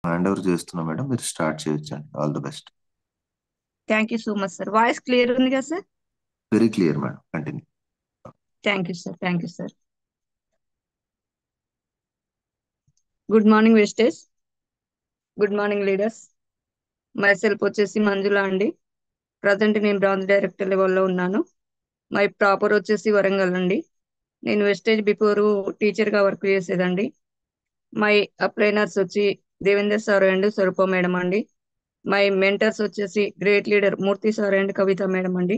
Hand over చేస్తున్నా madam, మీరు start చేయొచ్చండి. All the best. Thank you so much sir. Voice clear ఉంది కదా sir? Very clear madam, continue. Thank you sir. Thank you sir. Good morning Vestige. Good morning leaders. Myself వచ్చేసి మంజుల అండి. Present నేను branch director లెవెల్లో ఉన్నాను. My proper వచ్చేసి వరంగల్ అండి. నేను వెస్టేజ్ బిఫోర్ టీచర్గా వర్క్ చేసేదండి. మై అప్లైనర్స్ వచ్చి Devender sir and Swaroopa madam అండి. మై మెంటర్స్ వచ్చేసి great leader Murthy sir and Kavitha madam అండి.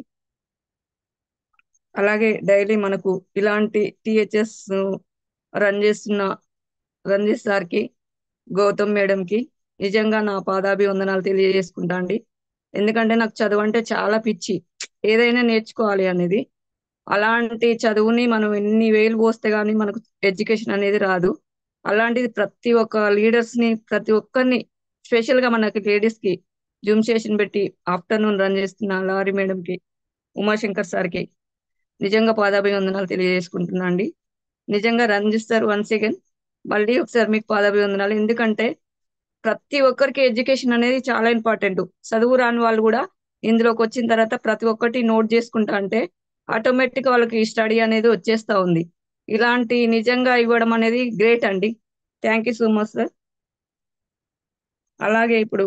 అలాగే డైలీ మనకు ఇలాంటి టీహెచ్ఎస్ రన్ చేస్తున్న రంజిత్ సార్కి, గౌతమ్ మేడంకి నిజంగా నా పాదాభివందనాలు తెలియజేసుకుంటా అండి. ఎందుకంటే నాకు చదువు అంటే చాలా పిచ్చి, ఏదైనా నేర్చుకోవాలి అనేది. అలాంటి చదువుని మనం ఎన్ని వేలు పోస్తే గానీ మనకు ఎడ్యుకేషన్ అనేది రాదు. అలాంటిది ప్రతి ఒక్క లీడర్స్ ని, ప్రతి ఒక్కరిని, స్పెషల్ గా మనకి లేడీస్ కి జూమ్ సెషన్ పెట్టి ఆఫ్టర్నూన్ రన్ చేస్తున్న లారీ మేడం కి, ఉమాశంకర్ సార్ కి నిజంగా పాదాభివందనాలు తెలియజేసుకుంటున్నా అండి. నిజంగా రంజిత్ సార్ వన్స్ అగైన్ మళ్ళీ ఒకసారి మీకు పాదాభివందనాలు. ఎందుకంటే ప్రతి ఒక్కరికి ఎడ్యుకేషన్ అనేది చాలా ఇంపార్టెంట్. చదువు రాని వాళ్ళు కూడా ఇందులోకి వచ్చిన తర్వాత ప్రతి ఒక్కటి నోట్ చేసుకుంటా అంటే ఆటోమేటిక్ వాళ్ళకి స్టడీ అనేది వచ్చేస్తా ఉంది. ఇలాంటి నిజంగా ఇవ్వడం అనేది గ్రేట్ అండి. Thank you so much sir. అలాగే ఇప్పుడు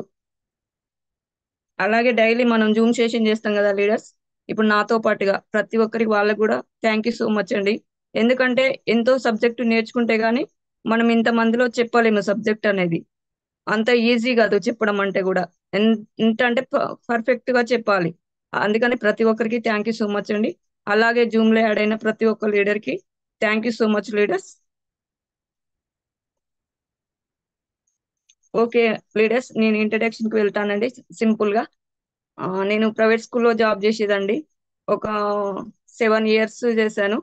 అలాగే డైలీ మనం జూమ్ సెషన్ చేస్తాం కదా లీడర్స్. ఇప్పుడు నాతో పాటుగా ప్రతి ఒక్కరికి వాళ్ళకు కూడా థ్యాంక్ యూ సో మచ్ అండి. ఎందుకంటే ఎంతో సబ్జెక్టు నేర్చుకుంటే గానీ మనం ఇంత మందిలో చెప్పలేము సబ్జెక్ట్ అనేది. అంత ఈజీ కాదు చెప్పడం అంటే కూడా. ఎంత అంటే పర్ఫెక్ట్ గా చెప్పాలి. అందుకని ప్రతి ఒక్కరికి థ్యాంక్ యూ సో మచ్ అండి. అలాగే జూమ్ లో యాడ్ అయిన ప్రతి ఒక్క లీడర్ కి thank you so much leaders. Okay leaders, నేను ఇంట్రడక్షన్ కి వెళ్తానండి సింపుల్ గా. నేను ప్రైవేట్ స్కూల్లో జాబ్ చేసేదండి. ఒక 7 years చేశాను.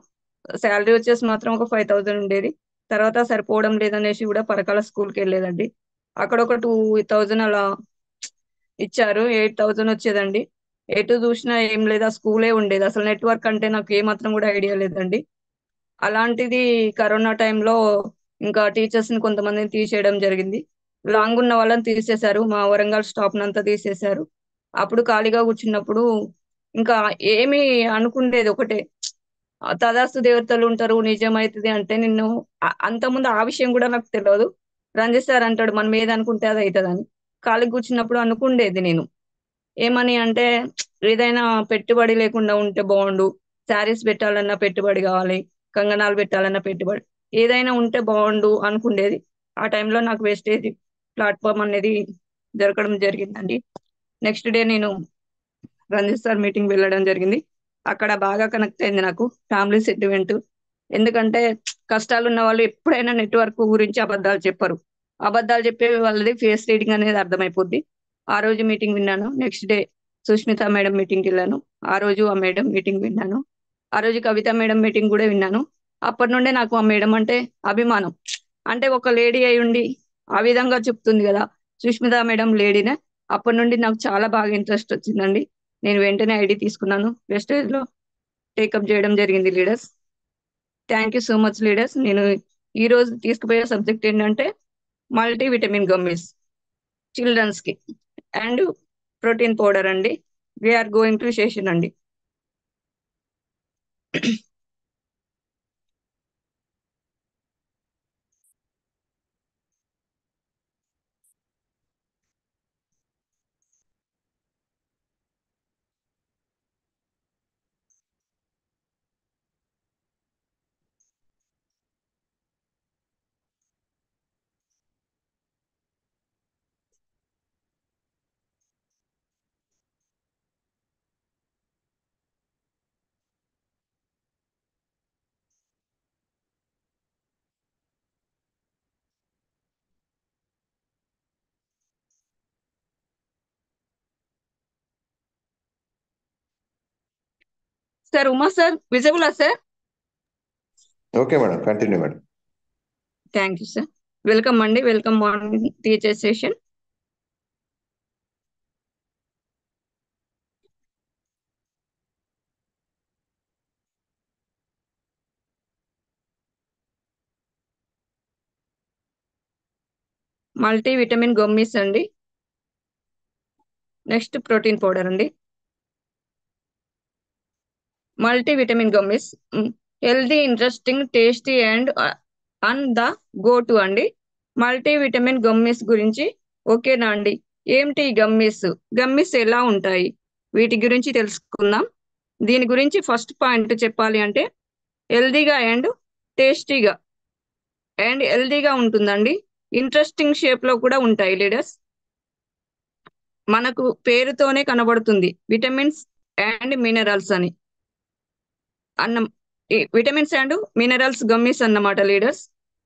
శాలరీ వచ్చేసి మాత్రం ఒక 5,000 ఉండేది. తర్వాత సరిపోవడం లేదనేసి కూడా పరకాల స్కూల్కి వెళ్ళేదండి. అక్కడ ఒక 2,000 అలా ఇచ్చారు. 8,000 వచ్చేదండి. ఎటు చూసినా ఏం లేదా, స్కూలే ఉండేది. అసలు నెట్వర్క్ అంటే నాకు ఏమాత్రం కూడా ఐడియా లేదండి. అలాంటిది కరోనా టైంలో ఇంకా టీచర్స్ ని కొంతమందిని తీసేయడం జరిగింది. లాంగ్ ఉన్న వాళ్ళని తీసేశారు. మా వరంగల్ స్టాఫ్ నంతా తీసేశారు. అప్పుడు ఖాళీగా కూర్చున్నప్పుడు ఇంకా ఏమి అనుకుండేది ఒకటే, తదాస్తు దేవతలు ఉంటారు నిజమైతుంది అంటే నిన్ను అంతకుముందు ఆ విషయం కూడా నాకు తెలియదు. రంజిత్ సార్ అంటాడు మనం ఏది అనుకుంటే అది అవుతుందని. ఖాళీ కూర్చున్నప్పుడు అనుకుండేది నేను. ఏమని అంటే ఏదైనా పెట్టుబడి లేకుండా ఉంటే బాగుండు. శారీస్ పెట్టాలన్నా పెట్టుబడి కావాలి, కంగనాలు పెట్టాలన్నా పెట్టుబడి, ఏదైనా ఉంటే బాగుండు అనుకుండేది. ఆ టైంలో నాకు వేస్టేజ్ ప్లాట్ఫామ్ అనేది దొరకడం జరిగిందండి. నెక్స్ట్ డే నేను రంజిత్ సార్ మీటింగ్ వెళ్ళడం జరిగింది. అక్కడ బాగా కనెక్ట్ అయింది నాకు ఫ్యామిలీ సెంటిమెంట్. ఎందుకంటే కష్టాలు ఉన్న వాళ్ళు ఎప్పుడైనా నెట్వర్క్ గురించి అబద్ధాలు చెప్పరు. అబద్ధాలు చెప్పే వాళ్ళది ఫేస్ రీడింగ్ అనేది అర్థమైపోద్ది. ఆ రోజు మీటింగ్ విన్నాను. నెక్స్ట్ డే సుష్మిత మేడం మీటింగ్కి వెళ్ళాను. ఆ రోజు ఆ మేడం మీటింగ్ విన్నాను. ఆ రోజు కవిత మేడం మీటింగ్ కూడా విన్నాను. అప్పటి నుండే నాకు ఆ మేడం అంటే అభిమానం. అంటే ఒక లేడీ అయి ఉండి ఆ విధంగా చెప్తుంది కదా, సుష్మిత మేడం లేడీనే. అప్పటి నుండి నాకు చాలా బాగా ఇంట్రెస్ట్ వచ్చిందండి. నేను వెంటనే ఐడి తీసుకున్నాను. వెస్టేజ్ లో టేకప్ చేయడం జరిగింది leaders. Thank you so much leaders. నేను ఈ రోజు తీసుకుపోయే సబ్జెక్ట్ ఏంటంటే మల్టీవిటమిన్ గమ్మీస్ చిల్డ్రన్స్ కి అండ్ ప్రోటీన్ పౌడర్ అండి. వీఆర్ గోయింగ్ టు సెషన్ అండి. సార్ ఉమా సార్ విజిబులా sir? Okay madam, continue madam. Thank you sir. Welcome అండి. Welcome morning teacher session. Multi vitamin gummies అండి. నెక్స్ట్ ప్రోటీన్ పౌడర్ అండి. Multi vitamin gummies healthy, interesting, tasty and the go to అండి. Multi vitamin gummies గురించి ఓకేనా అండి? ఏంటి gummies? Gummies ఎలా ఉంటాయి? వీటి గురించి తెలుసుకుందాం. దీని గురించి ఫస్ట్ పాయింట్ చెప్పాలి అంటే హెల్దీగా అండ్ టేస్టీగా అండ్ హెల్దీగా ఉంటుందండి. ఇంట్రెస్టింగ్ షేప్ లో కూడా ఉంటాయి లీడర్స్. మనకు పేరుతోనే కనబడుతుంది విటమిన్స్ అండ్ మినరల్స్ అని. అన్నం విటమిన్స్ అండ్ మినరల్స్ గమ్మీస్ అన్నమాట లీడర్స్.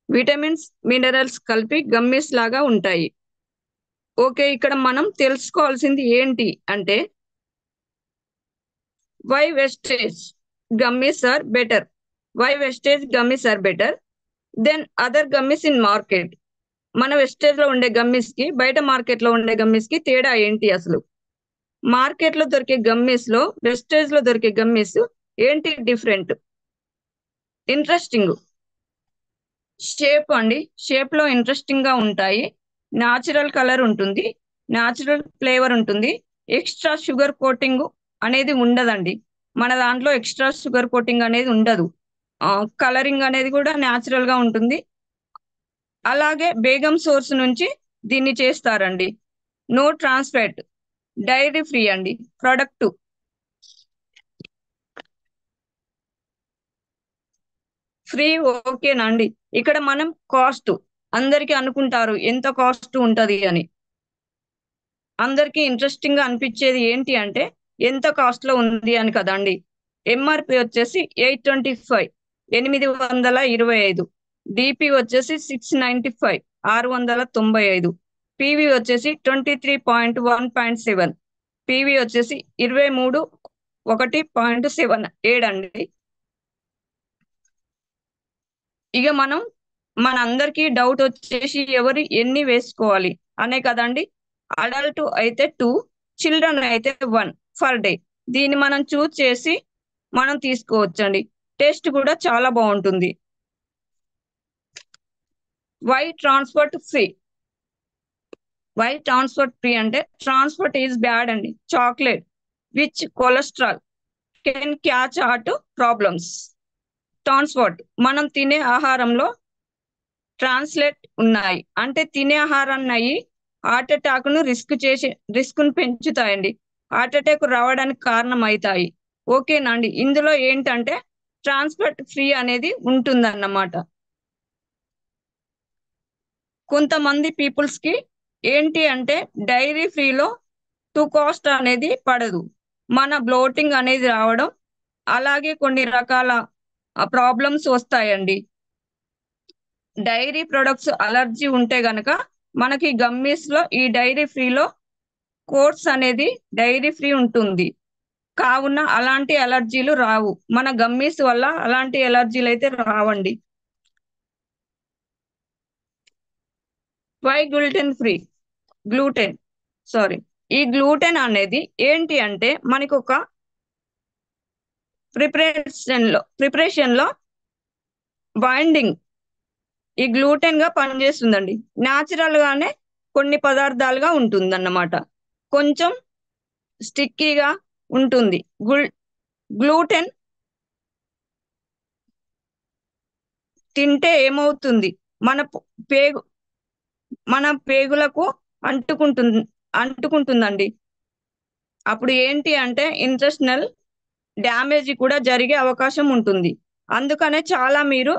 విటమిన్స్ మినరల్స్ కలిపి గమ్మీస్ లాగా ఉంటాయి. ఓకే, ఇక్కడ మనం తెలుసుకోవాల్సింది ఏంటి అంటే why Vestige gummies are better. Why Vestige gummies are better than other gummies in market. మన వెస్టేజ్ లో ఉండే గమ్మీస్ కి బయట మార్కెట్ లో ఉండే గమ్మీస్ కి తేడా ఏంటి అసలు? మార్కెట్ లో దొరికే గమ్మీస్ లో వెస్టేజ్ లో దొరికే గమ్మీస్ ఏంటి డిఫరెంట్? ఇంట్రెస్టింగ్ షేప్ అండి. షేప్ లో ఇంట్రెస్టింగ్ గా ఉంటాయి. న్యాచురల్ కలర్ ఉంటుంది, న్యాచురల్ ఫ్లేవర్ ఉంటుంది. ఎక్స్ట్రా షుగర్ కోటింగ్ అనేది ఉండదండి. మన దాంట్లో ఎక్స్ట్రా షుగర్ కోటింగ్ అనేది ఉండదు. కలరింగ్ అనేది కూడా న్యాచురల్ గా ఉంటుంది. అలాగే బేగం సోర్స్ నుంచి దీన్ని చేస్తారండి. నో ట్రాన్స్ఫాట్, డైరీ ఫ్రీ అండి ప్రొడక్ట్. ఫ్రీ ఓకేనా అండి? ఇక్కడ మనం కాస్ట్ అందరికి అనుకుంటారు ఎంత కాస్ట్ ఉంటది అని. అందరికి ఇంట్రెస్టింగ్ గా అనిపించేది ఏంటి అంటే ఎంత కాస్ట్ లో ఉంది అని కదండి. ఎంఆర్పి వచ్చేసి 825, 825. డిపి వచ్చేసి 695, 695. పివి వచ్చేసి 23.1.7. పివి వచ్చేసి 23.1.7 అండి. ఇక మన అందరికి డౌట్ వచ్చేసి ఎవరు ఎన్ని వేసుకోవాలి అనే కదండి. అడల్ట్ అయితే 2, చిల్డ్రన్ అయితే 1 ఫర్ డే. దీన్ని మనం చూస్ చేసి మనం తీసుకోవచ్చండి. టేస్ట్ కూడా చాలా బాగుంటుంది. Why trans fat free? Why trans fat free అంటే ట్రాన్స్పోర్ట్ ఈజ్ బ్యాడ్ అండి. Chocolate which cholesterol can catch heart problems. Trans fat మనం తినే ఆహారంలో ట్రాన్స్లేట్ ఉన్నాయి అంటే తినే ఆహారాన్ని హార్ట్ అటాక్ ను రిస్క్ ను పెంచుతాయండి. హార్ట్ అటాక్ రావడానికి కారణం అవుతాయి. ఓకేనా అండి? ఇందులో ఏంటంటే ట్రాన్స్పోర్ట్ ఫ్రీ అనేది ఉంటుందన్నమాట. కొంతమంది పీపుల్స్ కి ఏంటి అంటే డైరీ ఫ్రీలో కాస్ట్ అనేది పడదు. మన బ్లోటింగ్ అనేది రావడం, అలాగే కొన్ని రకాల ప్రాబ్లమ్స్ వస్తాయండి. డైరీ ప్రొడక్ట్స్ అలర్జీ ఉంటే గనక మనకి గమ్మీస్ లో ఈ డైరీ ఫ్రీలో కోర్స్ అనేది డైరీ ఫ్రీ ఉంటుంది. కావున అలాంటి అలర్జీలు రావు. మన గమ్మీస్ వల్ల అలాంటి అలర్జీలు అయితే రావండి. Why gluten free? ఈ గ్లూటెన్ అనేది ఏంటి అంటే మనకి ఒక ప్రిపరేషన్ లో బైండింగ్ ఈ గ్లూటెన్ గా పనిచేస్తుందండి. న్యాచురల్ గానే కొన్ని పదార్థాలుగా ఉంటుందన్నమాట. కొంచెం స్టిక్కీగా ఉంటుంది. గ్లూటెన్ తింటే ఏమవుతుంది? మన పేగులకు అంటుకుంటుందండి. అప్పుడు ఏంటి అంటే ఇంటెస్టినల్ డ్యామేజ్ కూడా జరిగే అవకాశం ఉంటుంది. అందుకనే చాలా మీరు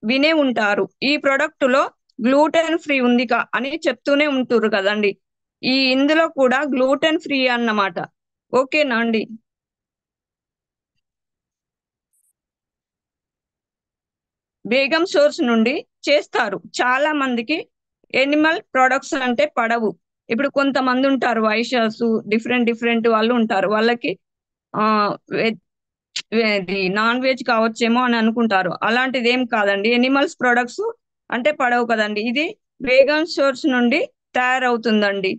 వినే ఉంటారు ఈ ప్రొడక్ట్ లో గ్లూటెన్ ఫ్రీ ఉంది అని చెప్తూనే ఉంటారు కదండి. ఇందులో కూడా గ్లూటెన్ ఫ్రీ అన్నమాట. ఓకేనా అండి? బేగం సోర్స్ నుండి చేస్తారు. చాలా మందికి ఎనిమల్ ప్రొడక్ట్స్ అంటే పడవు. ఇప్పుడు కొంతమంది ఉంటారు వైశ్యాస్, డిఫరెంట్ వాళ్ళు ఉంటారు. వాళ్ళకి నాన్ వెజ్ కావచ్చేమో అని అనుకుంటారు. అలాంటిది ఏం కాదండి. ఎనిమల్స్ ప్రొడక్ట్స్ అంటే పడవు కదండి. ఇది వేగన్ సోర్స్ నుండి తయారవుతుందండి.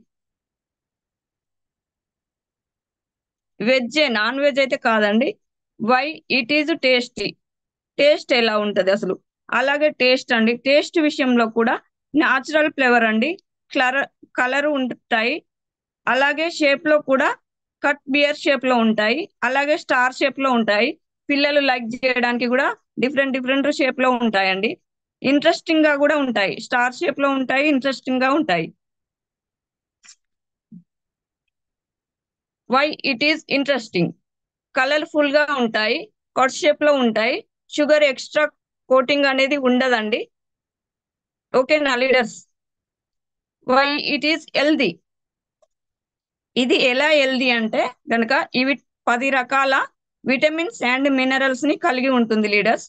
వెజ్జే, నాన్ వెజ్ అయితే కాదండి. Why it is tasty? Taste ఎలా ఉంటది అసలు? అలాగే టేస్ట్ అండి. టేస్ట్ విషయంలో కూడా న్యాచురల్ ఫ్లేవర్ అండి. కలర్ ఉంటాయి. అలాగే షేప్ లో కూడా కట్ బియర్ షేప్ లో ఉంటాయి. అలాగే స్టార్ షేప్ లో ఉంటాయి. పిల్లలు లైక్ చేయడానికి కూడా డిఫరెంట్ డిఫరెంట్ షేప్ లో ఉంటాయండి. ఇంట్రెస్టింగ్ గా కూడా ఉంటాయి. స్టార్ షేప్ లో ఉంటాయి, ఇంట్రెస్టింగ్ గా ఉంటాయి. Why it is interesting? Colourful గా ఉంటాయి, కట్ షేప్ లో ఉంటాయి, షుగర్ ఎక్స్ట్రా కోటింగ్ అనేది ఉండదండి. ఓకేనా leaders? Why it is healthy? ఇది ఎలా హెల్దీ అంటే గనక ఇవి 10 రకాల విటమిన్స్ అండ్ మినరల్స్ ని కలిగి ఉంటుంది లీడర్స్.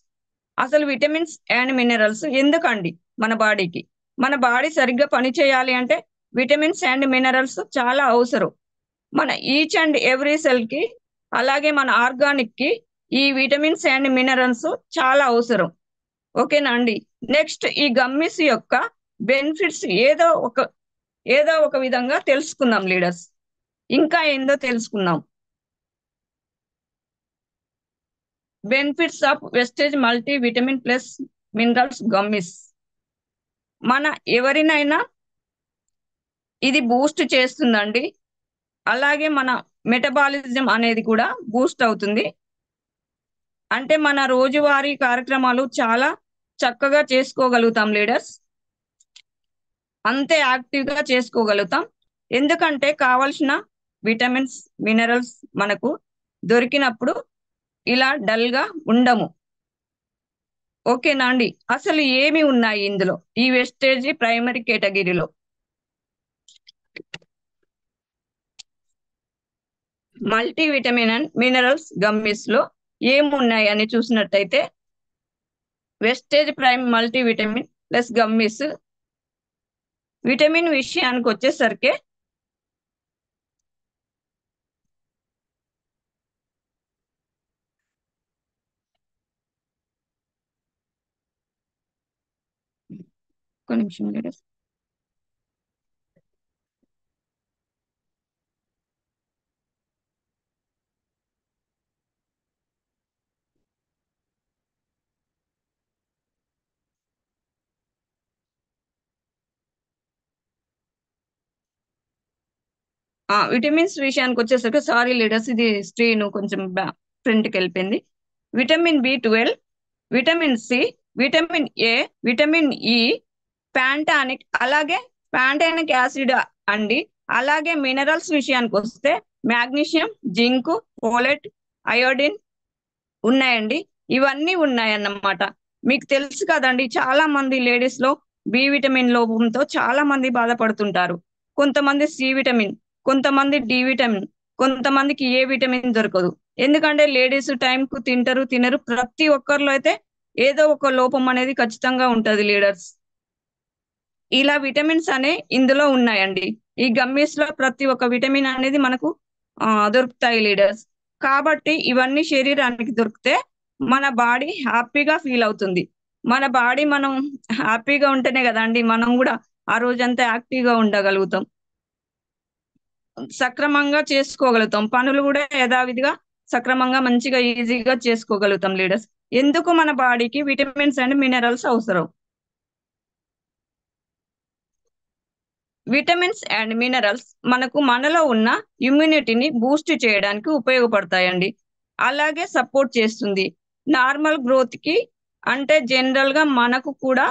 అసలు విటమిన్స్ అండ్ మినరల్స్ ఎందుకండి మన బాడీకి? మన బాడీ సరిగ్గా పని చేయాలి అంటే విటమిన్స్ అండ్ మినరల్స్ చాలా అవసరం. మన ఈచ్ అండ్ ఎవ్రీ సెల్ కి, అలాగే మన ఆర్గానిక్ కి ఈ విటమిన్స్ అండ్ మినరల్స్ చాలా అవసరం. ఓకేనా అండి? నెక్స్ట్, ఈ గమ్మీస్ యొక్క బెనిఫిట్స్ ఏదో ఒక విధంగా తెలుసుకుందాం లీడర్స్. ఇంకా ఏందో తెలుసుకుందాం. Benefits of Vestige multi vitamin plus minerals gummies. మన ఎవరినైనా ఇది బూస్ట్ చేస్తుందండి. అలాగే మన మెటబాలిజం అనేది కూడా బూస్ట్ అవుతుంది. అంటే మన రోజువారీ కార్యక్రమాలు చాలా చక్కగా చేసుకోగలుగుతాం లీడర్స్. అంతే యాక్టివ్ గా చేసుకోగలుగుతాం. ఎందుకంటే కావలసిన విటమిన్స్, మినరల్స్ మనకు దొరికినప్పుడు ఇలా డల్ గా ఉండము. ఓకేనా అండి? అసలు ఏమి ఉన్నాయి ఇందులో ఈ వెస్టేజ్ ప్రైమరీ కేటగిరీలో? Multi vitamin and minerals gummies లో ఏమున్నాయి అని చూసినట్టయితే, Vestige prime multi vitamin plus gummies vitamin విషయానికి వచ్చేసరికి ఒక నిమిషం లీడర్స్. విటమిన్స్ విషయానికి వచ్చేసరికి, సారీ లీడర్స్, ఇది స్క్రీన్ కొంచెం ప్రింట్ కి వెళ్ళిపోయింది. Vitamin B12, vitamin C, vitamin A, vitamin E, ప్యాంటానిక్, అలాగే ప్యాంటానిక్ యాసిడ్ అండి. అలాగే మినరల్స్ విషయానికి వస్తే మాగ్నీషియం, జింక్, ఫోలేట్, అయోడిన్ ఉన్నాయండి. ఇవన్నీ ఉన్నాయన్నమాట. మీకు తెలుసు కదండి, చాలా మంది లేడీస్ లో బి విటమిన్ లోపంతో చాలా మంది బాధపడుతుంటారు. కొంతమంది సి విటమిన్, కొంతమంది డి విటమిన్, కొంతమందికి ఏ విటమిన్ దొరకదు. ఎందుకంటే లేడీస్ టైం కు తినరు. ప్రతి ఒక్కరిలో అయితే ఏదో ఒక లోపం అనేది ఖచ్చితంగా ఉంటది లీడర్స్. ఇలా విటమిన్స్ అనే ఇందులో ఉన్నాయండి. ఈ గమ్మీస్ లో ప్రతి ఒక్క విటమిన్ అనేది మనకు దొరుకుతాయి లీడర్స్. కాబట్టి ఇవన్నీ శరీరానికి దొరికితే మన బాడీ హ్యాపీగా ఫీల్ అవుతుంది. మన బాడీ మనం హ్యాపీగా ఉంటేనే కదండి మనం కూడా ఆ రోజంతా యాక్టివ్ గా ఉండగలుగుతాం, సక్రమంగా చేసుకోగలుగుతాం, పనులు కూడా యథావిధిగా సక్రమంగా మంచిగా ఈజీగా చేసుకోగలుగుతాం లీడర్స్. ఎందుకు మన బాడీకి విటమిన్స్ అండ్ మినరల్స్ అవసరం? విటమిన్స్ అండ్ మినరల్స్ మనలో ఉన్న ఇమ్యూనిటీని బూస్ట్ చేయడానికి ఉపయోగపడతాయండి. అలాగే సపోర్ట్ చేస్తుంది నార్మల్ గ్రోత్ కి. అంటే జనరల్ గా మనకు కూడా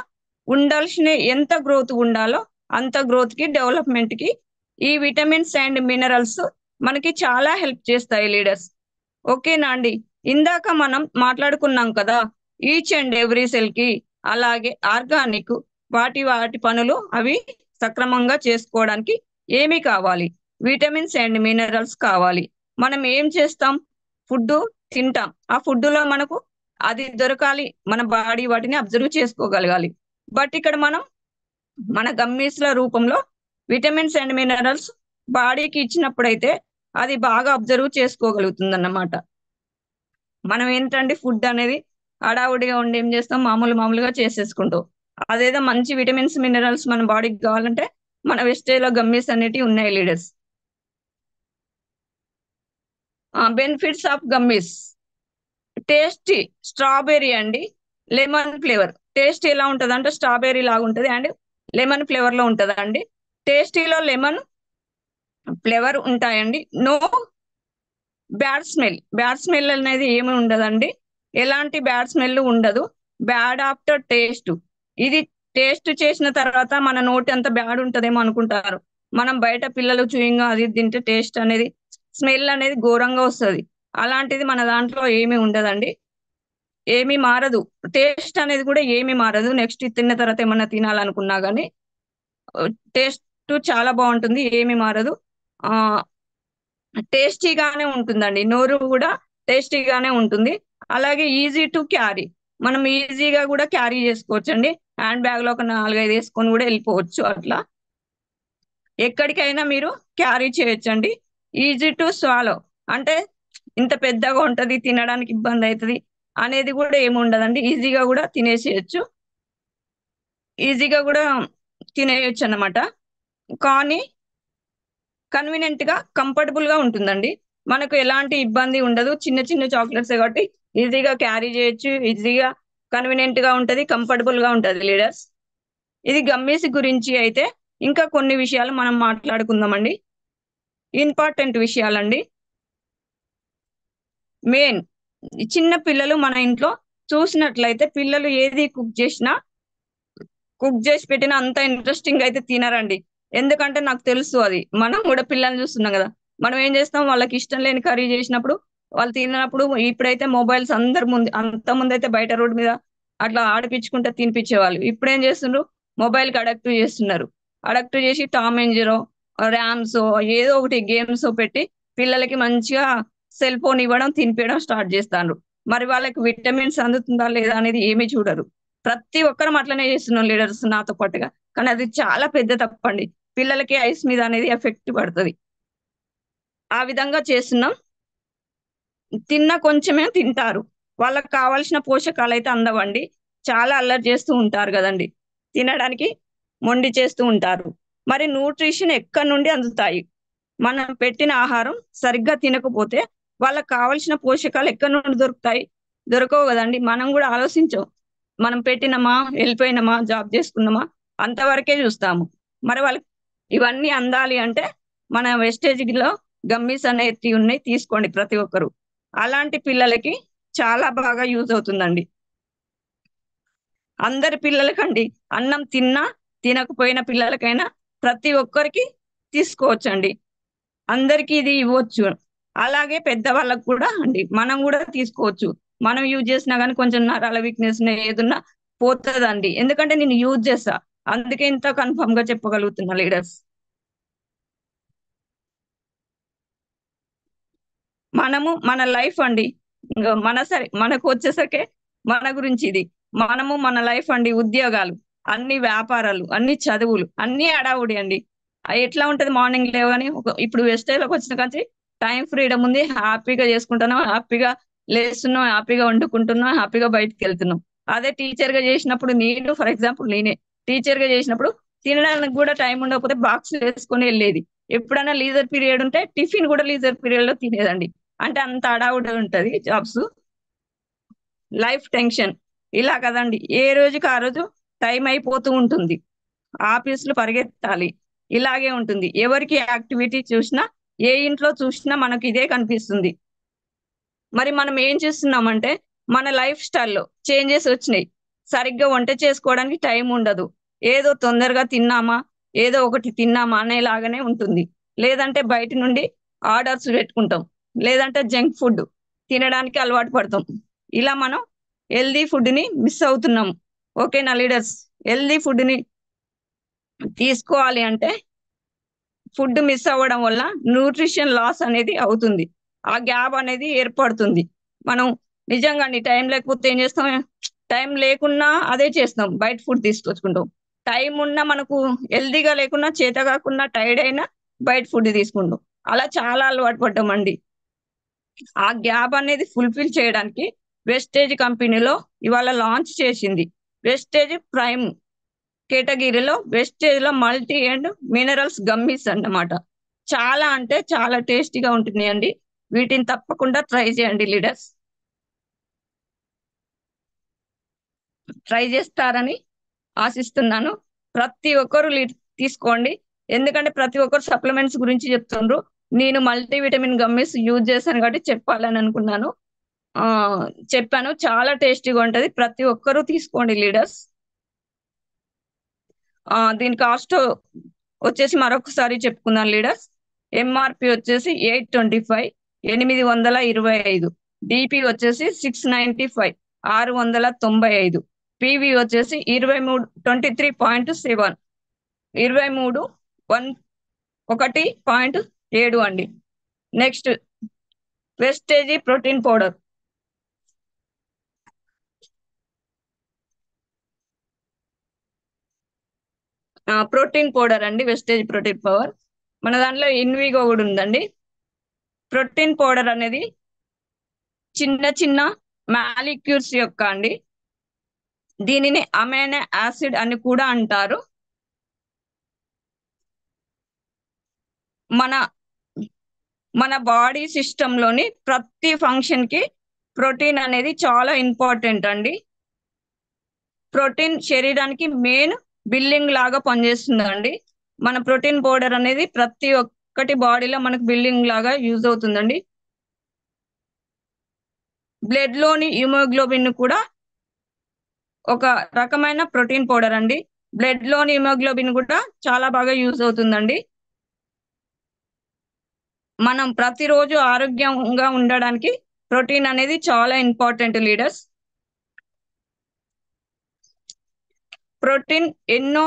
ఉండాల్సిన ఎంత గ్రోత్ ఉండాలో అంత గ్రోత్ కి, డెవలప్మెంట్ కి ఈ విటమిన్స్ అండ్ మినరల్స్ మనకి చాలా హెల్ప్ చేస్తాయి లీడర్స్. ఓకేనా అండి? ఇందాక మనం మాట్లాడుకున్నాం కదా, ఈచ్ అండ్ ఎవ్రీ సెల్ కి, అలాగే ఆర్గానిక్ వాటి పనులు అవి సక్రమంగా చేసుకోవడానికి ఏమి కావాలి? విటమిన్స్ అండ్ మినరల్స్ కావాలి. మనం ఏం చేస్తాం? ఫుడ్ తింటాం. ఆ ఫుడ్ లో మనకు అది దొరకాలి, మన బాడీ వాటిని అబ్జర్వ్ చేసుకోగలగాలి. బట్ ఇక్కడ మనం మన గమ్మీస్ ల రూపంలో విటమిన్స్ అండ్ మినరల్స్ బాడీకి ఇచ్చినప్పుడైతే అది బాగా అబ్జర్వ్ చేసుకోగలుగుతుంది అన్నమాట. మనం ఏంటంటే ఫుడ్ అనేది హడావుడిగా ఉండి ఏం చేస్తాం, మామూలుగా చేసేసుకుంటాం. అదేదో మంచి విటమిన్స్, మినరల్స్ మన బాడీకి కావాలంటే మన వెజిటేబుల్ గమ్మీస్ అనేటివి ఉన్నాయి leaders. Benefits of gummies. Tasty strawberry అండి, లెమన్ ఫ్లేవర్. టేస్ట్ ఎలా ఉంటది అంటే స్ట్రాబెర్రీ లాగా ఉంటది అండ్ లెమన్ ఫ్లేవర్ లో ఉంటదండి. టేస్టీలో లెమన్ ఫ్లేవర్ ఉంటాయండి. నో బ్యాడ్ స్మెల్ అనేది ఏమి ఉండదండి. ఎలాంటి బ్యాడ్ స్మెల్ ఉండదు. Bad after taste. ఇది టేస్ట్ చేసిన తర్వాత మన నోటి అంత బ్యాడ్ ఉంటదేమో అనుకుంటారు. మనం బయట పిల్లలు చూయింగ్ అది తింటే టేస్ట్ అనేది స్మెల్ అనేది ఘోరంగా వస్తుంది. అలాంటిది మన దాంట్లో ఏమీ ఉండదండి. ఏమీ మారదు. టేస్ట్ అనేది కూడా ఏమీ మారదు. నెక్స్ట్ తిన్న తర్వాత ఏమన్నా తినాలనుకున్నా గానీ టేస్ట్ చాలా బాగుంటుంది. ఏమీ మారదు. ఆ టేస్టీగానే ఉంటుందండి. నోరు కూడా టేస్టీగానే ఉంటుంది. అలాగే ఈజీ టు క్యారీ. మనం ఈజీగా కూడా క్యారీ చేసుకోవచ్చండి. హ్యాండ్ బ్యాగ్ లో ఒక 4-5 వేసుకొని కూడా వెళ్ళిపోవచ్చు. అట్లా ఎక్కడికైనా మీరు క్యారీ చేయొచ్చండి. ఈజీ టు స్వాలో అంటే ఇంత పెద్దగా ఉంటది, తినడానికి ఇబ్బంది అవుతుంది అనేది కూడా ఏమి ఉండదండి. ఈజీగా కూడా తినేసేయచ్చు. ఈజీగా కూడా తినేయొచ్చు అన్నమాట. కానీ కన్వీనియంట్ గా కంఫర్టబుల్ గా ఉంటుందండి. మనకు ఎలాంటి ఇబ్బంది ఉండదు. చిన్న చిన్న చాక్లెట్స్ కాబట్టి ఈజీగా క్యారీ చేయొచ్చు. ఈజీగా కన్వీనియంట్ గా ఉంటది. కంఫర్టబుల్ గా ఉంటది లీడర్స్. ఇది గమ్మీస్ గురించి అయితే ఇంకా కొన్ని విషయాలు మనం మాట్లాడుకుందామండి. ఇంపార్టెంట్ విషయాలండి. మెయిన్ చిన్న పిల్లలు మన ఇంట్లో చూసినట్లయితే పిల్లలు ఏది కుక్ చేసి పెట్టినా అంత ఇంట్రెస్టింగ్ అయితే తినరండి. ఎందుకంటే నాకు తెలుసు అది. మనం కూడా పిల్లల్ని చూస్తున్నాం కదా. మనం ఏం చేస్తాం, వాళ్ళకి ఇష్టం లేని కర్రీ చేసినప్పుడు వాళ్ళు తిననప్పుడు ఇప్పుడైతే మొబైల్స్ అందరి ముందు, అంత ముందు అయితే బయట రోడ్ మీద అట్లా ఆడిపించుకుంటే తినిపించేవాళ్ళు. ఇప్పుడు ఏం చేస్తున్నారు, మొబైల్ కి అడక్ట్ చేస్తున్నారు. అడక్ట్ చేసి టామ్ అండ్ జెర్రీ, ర్యామ్స్, ఏదో ఒకటి గేమ్స్ పెట్టి పిల్లలకి మంచిగా సెల్ ఫోన్ ఇవ్వడం, తినిపించడం స్టార్ట్ చేస్తారు. మరి వాళ్ళకి విటమిన్స్ అందుతుందా లేదా అనేది ఏమీ చూడరు. ప్రతి ఒక్కరం అట్లనే చేస్తున్నాం లీడర్స్, నాతో పాటుగా. కానీ అది చాలా పెద్ద తప్పండి. పిల్లలకి ఐస్ మీద అనేది ఎఫెక్ట్ పడుతుంది. ఆ విధంగా చేస్తున్నాం. తిన్న కొంచెమే తింటారు. వాళ్ళకి కావాల్సిన పోషకాలు అయితే అందవండి. చాలా అల్లరి చేస్తూ ఉంటారు కదండి. తినడానికి మొండి చేస్తూ ఉంటారు. మరి న్యూట్రిషన్ ఎక్కడి నుండి అందుతాయి? మనం పెట్టిన ఆహారం సరిగ్గా తినకపోతే వాళ్ళకి కావాల్సిన పోషకాలు ఎక్కడి నుండి దొరుకుతాయి? దొరకవు కదండి. మనం కూడా ఆలోచించం. మనం పెట్టినమా, వెళ్ళిపోయినామా, జాబ్ చేసుకున్నామా, అంతవరకే చూస్తాము. మరి వాళ్ళకి ఇవన్నీ అందాలి అంటే మన వెస్టేజ్ లో గమ్మీస్ అనేవి ఉన్నాయి, తీసుకోండి ప్రతి ఒక్కరు. అలాంటి పిల్లలకి చాలా బాగా యూజ్ అవుతుందండి. అందరి పిల్లలకండి, అన్నం తిన్నా తినకపోయిన పిల్లలకైనా ప్రతి ఒక్కరికి తీసుకోవచ్చండి. అందరికీ ఇది ఇవ్వచ్చు. అలాగే పెద్దవాళ్ళకు కూడా అండి, మనం కూడా తీసుకోవచ్చు. మనం యూజ్ చేసినా కానీ కొంచెం నరాల వీక్నెస్ ఏదున్నా పోతుందండి. ఎందుకంటే నేను యూజ్ చేస్తా, అందుకే ఇంత కన్ఫర్మ్ గా చెప్పగలుగుతున్నా లీడర్స్. మనము మన లైఫ్ అండి, ఇంకా మనకు వచ్చేసరికి మన గురించి ఇది. మనము మన లైఫ్ అండి, ఉద్యోగాలు, అన్ని వ్యాపారాలు, అన్ని చదువులు, అన్ని అడావుడి అండి. ఎట్లా ఉంటది, మార్నింగ్ లేవగానే ఇప్పుడు వెస్టేజ్లోకి వచ్చిన కానీ టైం ఫ్రీడమ్ ఉంది, హ్యాపీగా చేసుకుంటున్నాం, హ్యాపీగా లేస్తున్నాం, హ్యాపీగా వండుకుంటున్నాం, హ్యాపీగా బయటకు వెళ్తున్నాం. అదే టీచర్ గా చేసినప్పుడు, నేను ఫర్ ఎగ్జాంపుల్ నేనే టీచర్ గా చేసినప్పుడు తినడానికి కూడా టైం ఉండకపోతే బాక్స్ వేసుకొని వెళ్ళేది. ఎప్పుడైనా లీజర్ పీరియడ్ ఉంటే టిఫిన్ కూడా లీజర్ పీరియడ్ లో తినేదండి. అంటే అంత అడావుడి ఉంటది జాబ్స్. లైఫ్ టెన్షన్ ఇలా కదండి, ఏ రోజుకి ఆ రోజు టైం అయిపోతూ ఉంటుంది. ఆఫీసులు పరిగెత్తాలి, ఇలాగే ఉంటుంది. ఎవరికి యాక్టివిటీ చూసినా, ఏ ఇంట్లో చూసినా మనకి ఇదే కనిపిస్తుంది. మరి మనం ఏం చేస్తున్నామంటే మన లైఫ్ స్టైల్లో చేంజెస్ వచ్చినాయి. సరిగ్గా వంట చేసుకోవడానికి టైం ఉండదు. ఏదో తొందరగా తిన్నామా, ఏదో ఒకటి తిన్నామా అనేలాగానే ఉంటుంది. లేదంటే బయట నుండి ఆర్డర్స్ పెట్టుకుంటాం, లేదంటే జంక్ ఫుడ్ తినడానికి అలవాటు పడతాం. ఇలా మనం హెల్దీ ఫుడ్ ని మిస్ అవుతున్నాం. ఓకేనా లీడర్స్? హెల్దీ ఫుడ్ ని తీసుకోవాలి అంటే ఫుడ్ మిస్ అవ్వడం వల్ల న్యూట్రిషన్ లాస్ అనేది అవుతుంది. ఆ గ్యాప్ అనేది ఏర్పడుతుంది. మనం నిజంగా టైం లేకపోతే ఏం చేస్తాం, టైం లేకున్నా అదే చేస్తాం, బయట ఫుడ్ తీసుకొచ్చుకుంటాం. టైం ఉన్నా మనకు హెల్దీగా లేకున్నా, చేత కాకుండా, టైర్డ్ అయినా బయట ఫుడ్ తీసుకుంటాం. అలా చాలా అలవాటు పడ్డామండి. ఆ గ్యాప్ అనేది ఫుల్ఫిల్ చేయడానికి వెస్టేజ్ కంపెనీలో ఇవాళ లాంచ్ చేసింది వెస్టేజ్ ప్రైమ్ కేటగిరీలో వెస్టేజ్ లో మల్టీ అండ్ మినరల్స్ గమ్మీస్ అన్నమాట. చాలా అంటే చాలా టేస్టీగా ఉంటున్నాయండి. వీటిని తప్పకుండా ట్రై చేయండి లీడర్స్. ట్రై చేస్తారని ఆశిస్తున్నాను. ప్రతి ఒక్కరు తీసుకోండి. ఎందుకంటే ప్రతి ఒక్కరు సప్లిమెంట్స్ గురించి చెప్తుండ్రు. నేను మల్టీవిటమిన్ గమ్మీస్ యూజ్ చేశాను కాబట్టి చెప్పాలని అనుకున్నాను. ఆ చెప్పాను. చాలా టేస్టీగా ఉంటది. ప్రతి ఒక్కరూ తీసుకోండి లీడర్స్. దీని కాస్ట్ వచ్చేసి మరొకసారి చెప్పుకుందాం లీడర్స్. ఎంఆర్పి వచ్చేసి 825, 825. డిపి వచ్చేసి 695, 695. పివి వచ్చేసి 23.7, 1.7 అండి. Next Vestige protein powder. Protein powder అండి, వెస్టేజ్ ప్రోటీన్ పౌడర్. మన దాంట్లో ఇన్విగో కూడా ఉందండి. ప్రోటీన్ పౌడర్ అనేది చిన్న చిన్న మాలిక్యూల్స్ యొక్క అండి. దీనిని అమైనో యాసిడ్ అని కూడా అంటారు. మన బాడీ సిస్టమ్ లోని ప్రతి ఫంక్షన్ కి ప్రోటీన్ అనేది చాలా ఇంపార్టెంట్ అండి. ప్రోటీన్ శరీరానికి మెయిన్ బిల్డింగ్ లాగా పనిచేస్తుందండి. మన ప్రోటీన్ పౌడర్ అనేది ప్రతి ఒక్కటి బాడీలో మనకు బిల్డింగ్ లాగా యూజ్ అవుతుందండి. బ్లడ్ లోని హిమోగ్లోబిన్ కూడా ఒక రకమైన ప్రోటీన్ పౌడర్ అండి. బ్లడ్ లోని హిమోగ్లోబిన్ కూడా చాలా బాగా యూజ్ అవుతుందండి. మనం ప్రతిరోజు ఆరోగ్యంగా ఉండడానికి ప్రోటీన్ అనేది చాలా ఇంపార్టెంట్ లీడర్స్. ప్రోటీన్ ఎన్నో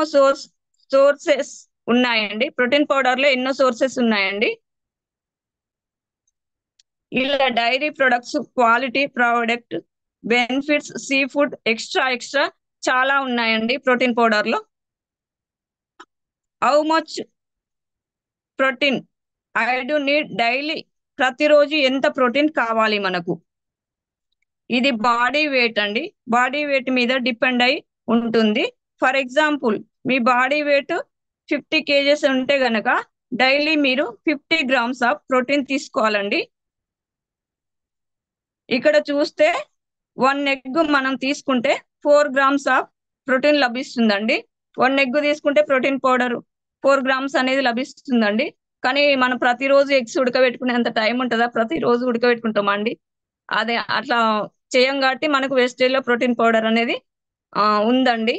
సోర్సెస్ ఉన్నాయండి. ప్రోటీన్ పౌడర్ లో ఎన్నో సోర్సెస్ ఉన్నాయండి. ఇలా dairy products, quality product, benefits, seafood, extra చాలా ఉన్నాయండి ప్రోటీన్ పౌడర్ లో. How much protein I do need daily? ప్రతిరోజు ఎంత ప్రోటీన్ కావాలి మనకు? ఇది బాడీ వెయిట్ అండి. బాడీ వెయిట్ మీద డిపెండ్ అయి ఉంటుంది. ఫర్ ఎగ్జాంపుల్, మీ బాడీ వెయిట్ 50 kgs ఉంటే గనక డైలీ మీరు 50 grams ఆఫ్ ప్రోటీన్ తీసుకోవాలండి. ఇక్కడ చూస్తే 1 egg మనం తీసుకుంటే 4 grams ఆఫ్ ప్రోటీన్ లభిస్తుందండి. 1 egg తీసుకుంటే ప్రోటీన్ పౌడర్ 4 grams అనేది లభిస్తుందండి. కానీ మనం ప్రతిరోజు ఎగ్స్ ఉడకబెట్టుకునేంత టైం ఉంటుందా? ప్రతిరోజు ఉడకబెట్టుకుంటామా అండి? అదే అట్లా చేయం కాబట్టి మనకు వేస్టేజ్ లో ప్రోటీన్ పౌడర్ అనేది ఉందండి.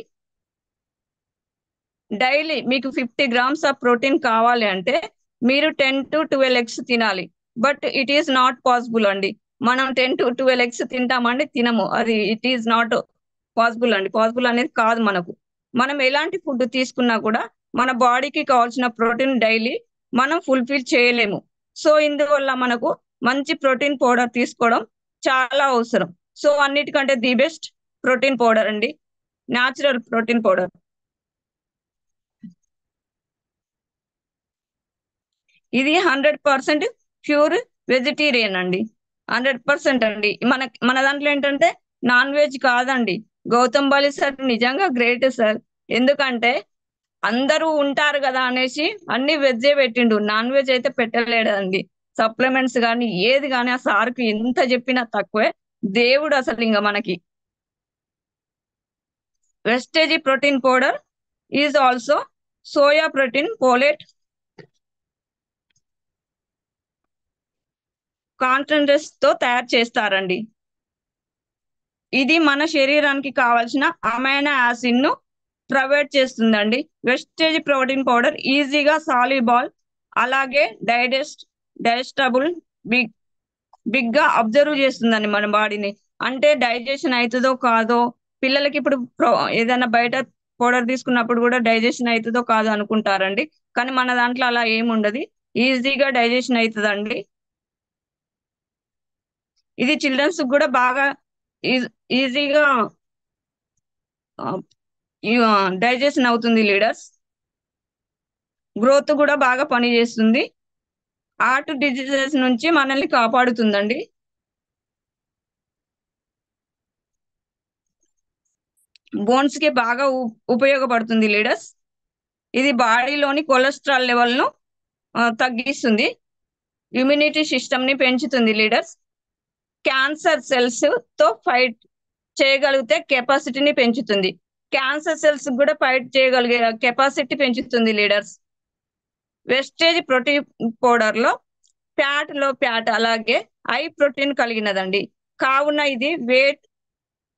డైలీ మీకు 50 grams ఆఫ్ ప్రోటీన్ కావాలి అంటే మీరు 10 to 12 eggs తినాలి. But it is not possible అండి. మనం 10 to 12 eggs తింటామండి? తినము. అది ఇట్ ఈస్ నాట్ పాసిబుల్ అండి. పాసిబుల్ అనేది కాదు మనకు. మనం ఎలాంటి ఫుడ్ తీసుకున్నా కూడా మన బాడీకి కావాల్సిన ప్రోటీన్ డైలీ మనం ఫుల్ఫిల్ చేయలేము. సో ఇందువల్ల మనకు మంచి ప్రోటీన్ పౌడర్ తీసుకోవడం చాలా అవసరం. సో అన్నిటికంటే ది బెస్ట్ ప్రోటీన్ పౌడర్ అండి, న్యాచురల్ ప్రోటీన్ పౌడర్. ఇది 100% ప్యూర్ వెజిటేరియన్ అండి. 100% అండి. మన దాంట్లో ఏంటంటే నాన్ వెజ్ కాదండి. గౌతమ్ బాలి సార్ నిజంగా గ్రేట్ సార్. ఎందుకంటే అందరూ ఉంటారు కదా అనేసి అన్ని వెజ్జే పెట్టిండు, నాన్ వెజ్ అయితే పెట్టలేడండి. సప్లిమెంట్స్ కానీ ఏది కానీ ఆ సార్కి ఎంత చెప్పినా తక్కువే. దేవుడు అసలు ఇంకా మనకి. Vestige protein powder is also soya protein పోలేట్ కాన్సంట్రేట్స్ తో తయారు చేస్తారండి. ఇది మన శరీరానికి కావాల్సిన అమైనో యాసిడ్ ను ప్రొవైడ్ చేస్తుందండి. వెస్టేజ్ ప్రోటీన్ పౌడర్ ఈజీగా సాల్యుబుల్, అలాగే డైజెస్టబుల్, బిగ్ గా అబ్జర్వ్ చేస్తుందండి మన బాడీని. అంటే డైజెషన్ అవుతుందో కాదో, పిల్లలకి ఇప్పుడు ఏదైనా బయట పౌడర్ తీసుకున్నప్పుడు కూడా డైజెషన్ అవుతుందో కాదో అనుకుంటారండి. కానీ మన దాంట్లో అలా ఏముండదు, ఈజీగా డైజెషన్ అవుతుందండి. ఇది చిల్డ్రన్స్ కూడా బాగా ఈజీగా డైజెషన్ అవుతుంది లీడర్స్. గ్రోత్ కూడా బాగా పనిచేస్తుంది. హార్ట్ డిజీజెస్ నుంచి మనల్ని కాపాడుతుందండి. బోన్స్ కి బాగా ఉపయోగపడుతుంది లీడర్స్. ఇది బాడీలోని కొలెస్ట్రాల్ లెవెల్ ను తగ్గిస్తుంది. ఇమ్యూనిటీ సిస్టమ్ ని పెంచుతుంది లీడర్స్. క్యాన్సర్ సెల్స్ తో ఫైట్ చేయగలిగితే కెపాసిటీని పెంచుతుంది. క్యాన్సర్ సెల్స్ కూడా ఫైట్ చేయగలిగే కెపాసిటీ పెంచుతుంది లీడర్స్. వెస్టేజ్ ప్రోటీన్ పౌడర్ లో ఫ్యాట్ అలాగే హై ప్రోటీన్ కలిగినదండి. కావున ఇది వెయిట్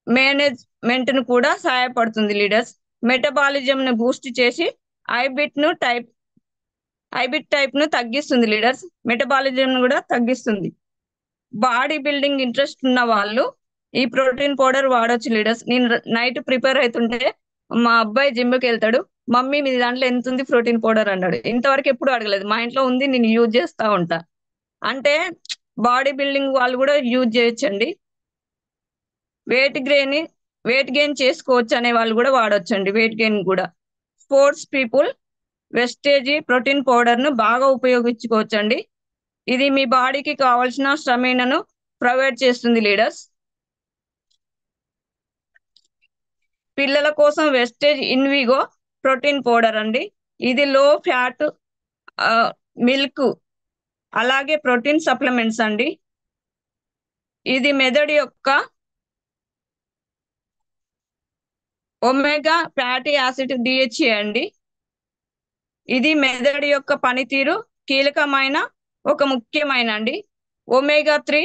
మేనేజ్మెంట్ ను కూడా సహాయపడుతుంది లీడర్స్. మెటబాలిజం ను బూస్ట్ చేసి హైబిట్ టైప్ ను తగ్గిస్తుంది లీడర్స్. మెటబాలిజం ను కూడా తగ్గిస్తుంది. బాడీ బిల్డింగ్ ఇంట్రెస్ట్ ఉన్న వాళ్ళు ఈ ప్రోటీన్ పౌడర్ వాడొచ్చు లీడర్స్. నేను నైట్ ప్రిపేర్ అవుతుంటే మా అబ్బాయి జిమ్కి వెళ్తాడు, మమ్మీ మీ దాంట్లో ఎంత ఉంది ప్రోటీన్ పౌడర్ అన్నాడు. ఇంతవరకు ఎప్పుడు అడగలేదు, మా ఇంట్లో ఉంది, నేను యూజ్ చేస్తా ఉంటా. అంటే బాడీ బిల్డింగ్ వాళ్ళు కూడా యూజ్ చేయొచ్చండి. వెయిట్ గెయిన్ చేసుకోవచ్చు అనే వాళ్ళు కూడా వాడొచ్చండి. వెయిట్ గెయిన్ కూడా sports people Vestige protein powder ను బాగా ఉపయోగించుకోవచ్చండి. ఇది మీ బాడీకి కావాల్సిన స్టమినాను ప్రొవైడ్ చేస్తుంది లీడర్స్. పిల్లల కోసం వెస్టేజ్ ఇన్విగో ప్రోటీన్ పౌడర్ అండి. ఇది లో ఫ్యాట్ మిల్క్ అలాగే ప్రోటీన్ సప్లిమెంట్స్ అండి. ఇది మెదడు యొక్క ఒమేగా ఫ్యాటీ యాసిడ్ డిహెచ్ఏ అండి. ఇది మెదడు యొక్క పనితీరు కీలకమైన ఒక ముఖ్యమైన అండి. ఒమేగా 3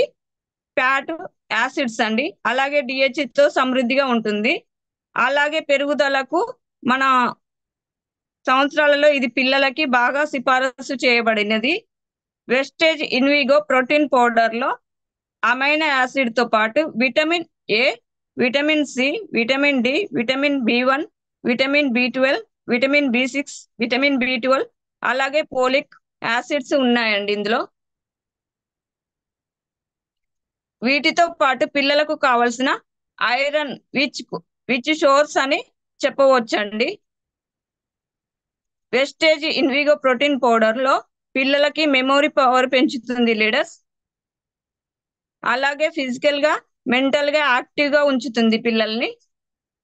ఫ్యాట్ యాసిడ్స్ అండి, అలాగే డిహెచ్ఏ తో సమృద్ధిగా ఉంటుంది. అలాగే పెరుగుదలకు మన సంవత్సరాలలో ఇది పిల్లలకి బాగా సిఫారసు చేయబడినది. వెస్టేజ్ ఇన్విగో ప్రోటీన్ పౌడర్ లో అమైనో యాసిడ్ తో పాటు vitamin A, vitamin C, vitamin D, vitamin బి1, విటమిన్ బి12, విటమిన్ బి6, విటమిన్ బి12 అలాగే పోలిక్ యాసిడ్స్ ఉన్నాయండి ఇందులో. వీటితో పాటు పిల్లలకు కావలసిన ఐరన్ విచ్ షోర్స్ అని చెప్పవచ్చండి. వెస్టేజ్ ఇన్విగో ప్రోటీన్ పౌడర్ లో పిల్లలకి మెమొరీ పవర్ పెంచుతుంది లీడర్స్. అలాగే ఫిజికల్ గా మెంటల్ గా యాక్టివ్ గా ఉంచుతుంది పిల్లల్ని.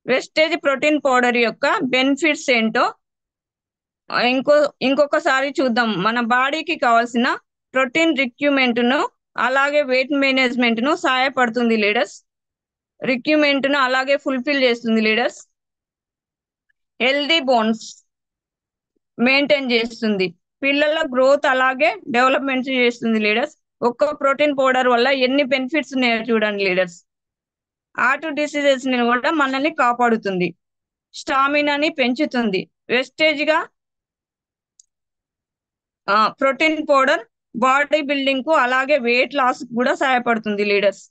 వెస్టేజ్ ప్రోటీన్ పౌడర్ యొక్క బెనిఫిట్స్ ఏంటో ఇంకొకసారి చూద్దాం. మన బాడీకి కావాల్సిన ప్రోటీన్ రిక్యూమెంట్ ను అలాగే వెయిట్ మేనేజ్మెంట్ ను సహాయపడుతుంది లీడర్స్. రిక్యూమెంట్ ను అలాగే ఫుల్ఫిల్ చేస్తుంది లీడర్స్. హెల్దీ బోన్స్ మెయింటైన్ చేస్తుంది. పిల్లల గ్రోత్ అలాగే డెవలప్మెంట్ చేస్తుంది లీడర్స్. ఒక్క ప్రోటీన్ పౌడర్ వల్ల ఎన్ని బెనిఫిట్స్ ఉన్నాయో చూడండి లీడర్స్. హార్ట్ డిసీజెస్ ని కూడా మనల్ని కాపాడుతుంది. స్టామినాని పెంచుతుంది. వెస్టేజ్ గా ప్రోటీన్ పౌడర్ బాడీ బిల్డింగ్ కు అలాగే వెయిట్ లాస్ కూడా సహాయపడుతుంది లీడర్స్.